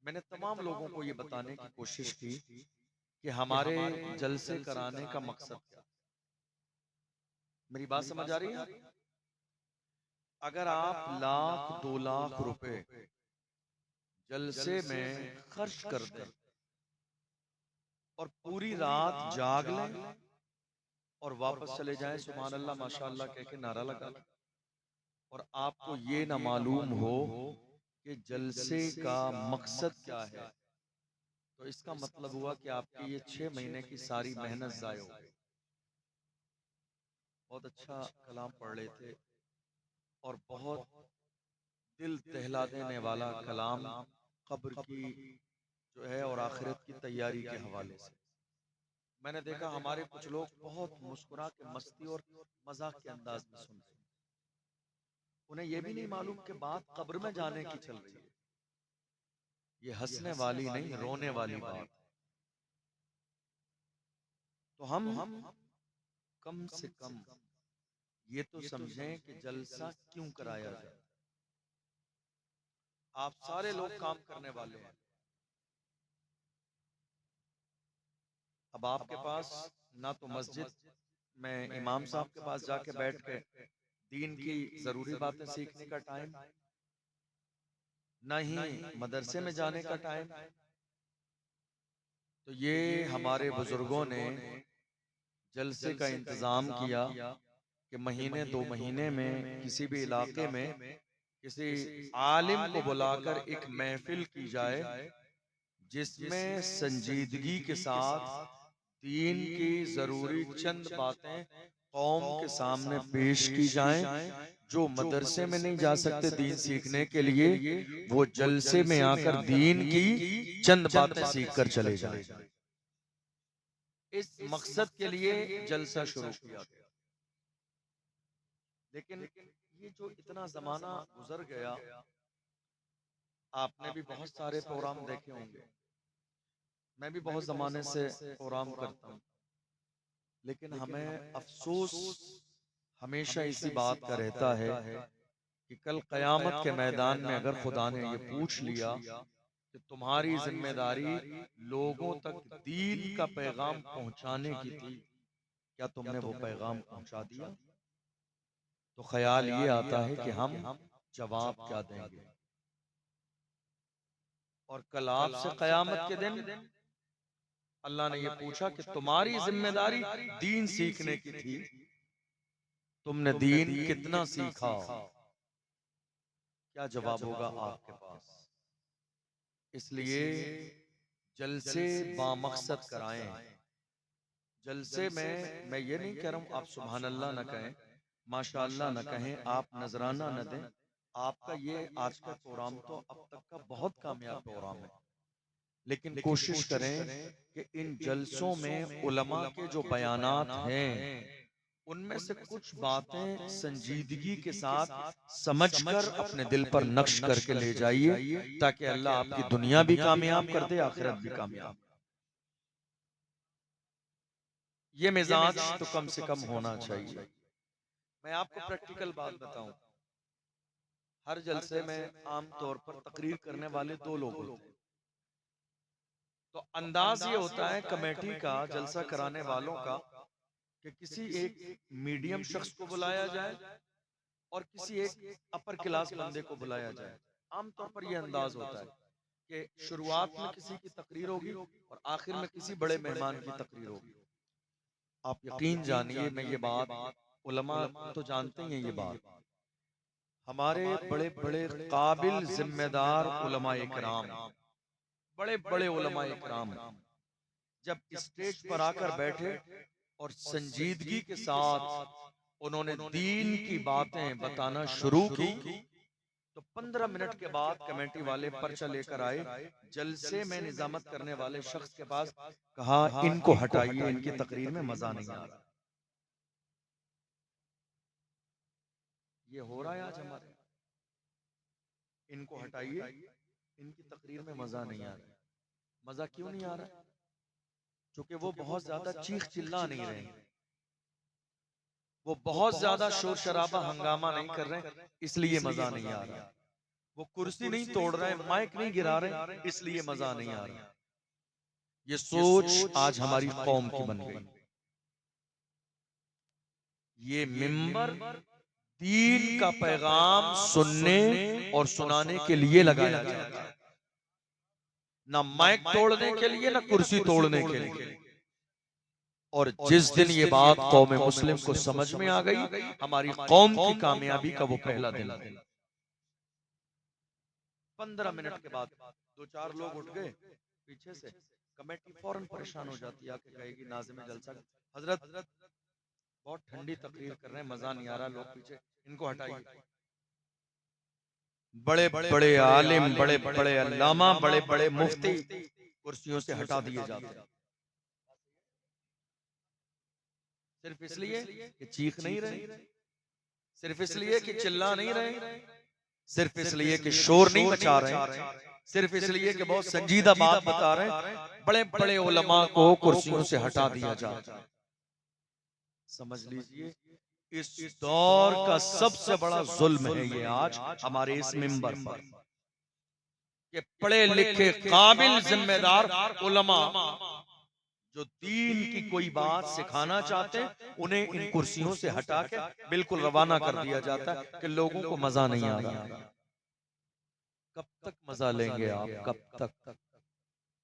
मैंने तमाम लोगों को ये बताने की कोशिश की कि हमारे जलसे कराने का मकसद क्या। मेरी बात समझ आ रही है? अगर आप 1,00,000-2,00,000 रुपए जलसे में खर्च कर दें और पूरी रात जाग लें और वापस चले जाएं सुभान अल्लाह माशाअल्लाह कह के नारा लगा लें, और आपको ये ना मालूम हो कि जलसे का मकसद क्या है, तो इसका मतलब हुआ कि आपकी ये 6 महीने की सारी मेहनत जाया हो गई। बहुत अच्छा कलाम पढ़ रहे थे और बहुत दिल दहला देने वाला कलाम कब्र की जो है और आखिरत की तैयारी के हवाले से। मैंने देखा हमारे कुछ लोग बहुत मुस्कुरा के मस्ती और मजाक के अंदाज में सुन रहे हैं, उन्हें यह भी नहीं मालूम कि बात कब्र में जाने की चल रही है। ये हंसने वाली नहीं रोने वाली बात है। तो हम कम से कम ये तो समझें कि जलसा क्यों कराया जाए। आप सारे लोग काम करने वाले हैं, अब आपके पास ना तो मस्जिद में इमाम साहब के पास जाके बैठ के दीन की जरूरी बातें सीखने का टाइम, ना ही मदरसे में जाने का टाइम। तो ये हमारे बुजुर्गों ने जलसे का इंतजाम किया कि महीने 2 महीने में किसी भी इलाके में किसी आलिम को बुलाकर एक महफिल की जाए जिसमें संजीदगी के साथ दीन की जरूरी चंद बातें कौम के सामने पेश की जाएं। जो मदरसे में नहीं जा सकते दीन सीखने के लिए, वो जलसे में आकर दीन की चंद बातें सीख कर चले जाएं। इस मकसद के लिए जलसा शुरू किया गया। लेकिन ये जो इतना जमाना गुजर गया, आपने भी बहुत सारे प्रोग्राम देखे होंगे, मैं भी बहुत जमाने से प्रोग्राम करता हूँ, लेकिन हमें अफसोस हमेशा इसी बात का रहता है कि कल कयामत के मैदान में अगर खुदा ने ये पूछ लिया कि तुम्हारी जिम्मेदारी लोगों तक दीन का पैगाम पहुंचाने की थी, क्या तुमने वो पैगाम पहुंचा दिया? तो ख्याल ये आता है कि हम जवाब क्या देंगे। और कल आपसे कयामत के दिन अल्लाह ने ये पूछा कि तुम्हारी जिम्मेदारी दीन सीखने की थी, तुमने दीन कितना सीखा? क्या जवाब होगा आपके पास? इसलिए जलसे बामकसद कराएं। जलसे में मैं ये नहीं कह रहा हूं आप सुभान अल्लाह न कहें, माशाअल्लाह न कहें, आप नजराना न दें। आपका ये आज का प्रोग्राम तो अब तक का बहुत कामयाब प्रोग्राम है, लेकिन कोशिश करें कि इन जलसों में उलमा के जो बयानात हैं उनमें से कुछ बातें संजीदगी के साथ समझकर अपने दिल पर नक्श करके ले जाइए, ताकि अल्लाह आपकी दुनिया भी कामयाब कर दे, आखिरत भी कामयाब। ये मिजाज तो कम से कम होना चाहिए। मैं आपको प्रैक्टिकल बात बताऊं, हर जलसे में आमतौर पर तकरीर करने वाले 2 लोग होते हैं। तो अंदाज ये होता है कमेटी का, जलसा कराने वालों का, कि किसी एक मीडियम शख्स को बुलाया जाए और किसी एक अपर क्लास बंदे को बुलाया जाए। आमतौर पर यह अंदाज होता है कि शुरुआत में किसी की तकरीर होगी और आखिर में किसी बड़े मेहमान की तकरीर होगी। आप यकीन जानिए, मैं ये बात, उलमा तो जानते ही हैं ये बात, हमारे बड़े बड़े काबिल जिम्मेदार उलमा इकराम, बड़े बड़े उलमा इकराम जब स्टेज पर आकर बैठे और संजीदगी के साथ उन्होंने दीन की बातें बताना शुरू की, तो 15 मिनट के बाद कमेटी वाले पर्चा लेकर आए, जलसे में निजामत करने वाले शख्स के पास, कहा इनको हटाइए, इनकी तकरीर में मजा नहीं आ रहा। ये हो रहा है आज हमारे, इनको हटाइए, इनकी तकरीर में मजा नहीं आ रहा। मजा क्यों नहीं आ रहा? क्योंकि वो बहुत ज्यादा चीख चिल्ला नहीं रहे, वो बहुत ज्यादा शोर शराबा हंगामा नहीं कर रहे, इसलिए मजा नहीं आ रहा। वो कुर्सी नहीं तोड़ रहे, माइक नहीं गिरा रहे, इसलिए मजा नहीं आ रहा। ये सोच आज हमारी कौम की बन गई। ये मिंबर दीन का पैगाम सुनने और सुनाने के लिए लगाया जाता है, ना माइक तोड़ने के लिए, ना कुर्सी तोड़ने के लिए। और जिस दिन ये बात कौम मुस्लिम को समझ में आ गई, हमारी कौम की कामयाबी का वो पहला दिन है। 15 मिनट के बाद 2-4 लोग उठ गए पीछे से, कमेटी फौरन परेशान हो जाती है, आके कहेगी नाज़िम जलसा, हजरत बहुत ठंडी तकरीर कर रहे हैं, मजा नहीं आ रहा, लोग पीछे, इनको हटाइए। बड़े बड़े आलिम, बड़े बड़े अल्लामा, बड़े बड़े मुफ्ती कुर्सियों से हटा दिए जाते हैं, सिर्फ इसलिए कि चीख नहीं रहे, सिर्फ इसलिए कि चिल्ला नहीं रहे, सिर्फ इसलिए कि शोर नहीं मचा रहे, सिर्फ इसलिए कि बहुत संजीदा बात बता रहे, बड़े बड़े उलमा को कुर्सियों से हटा दिया जाता है। समझ लीजिए, इस दौर का सबसे बड़ा जुल्म है ये आज हमारे इस मिंबर पर, कि पढ़े लिखे काबिल जिम्मेदार उलमा जो दीन की कोई बात सिखाना चाहते हैं, उन्हें इन कुर्सियों से हटा के बिल्कुल रवाना कर दिया जाता है कि लोगों को मजा नहीं आ रहा। कब तक मजा लेंगे आप, कब तक?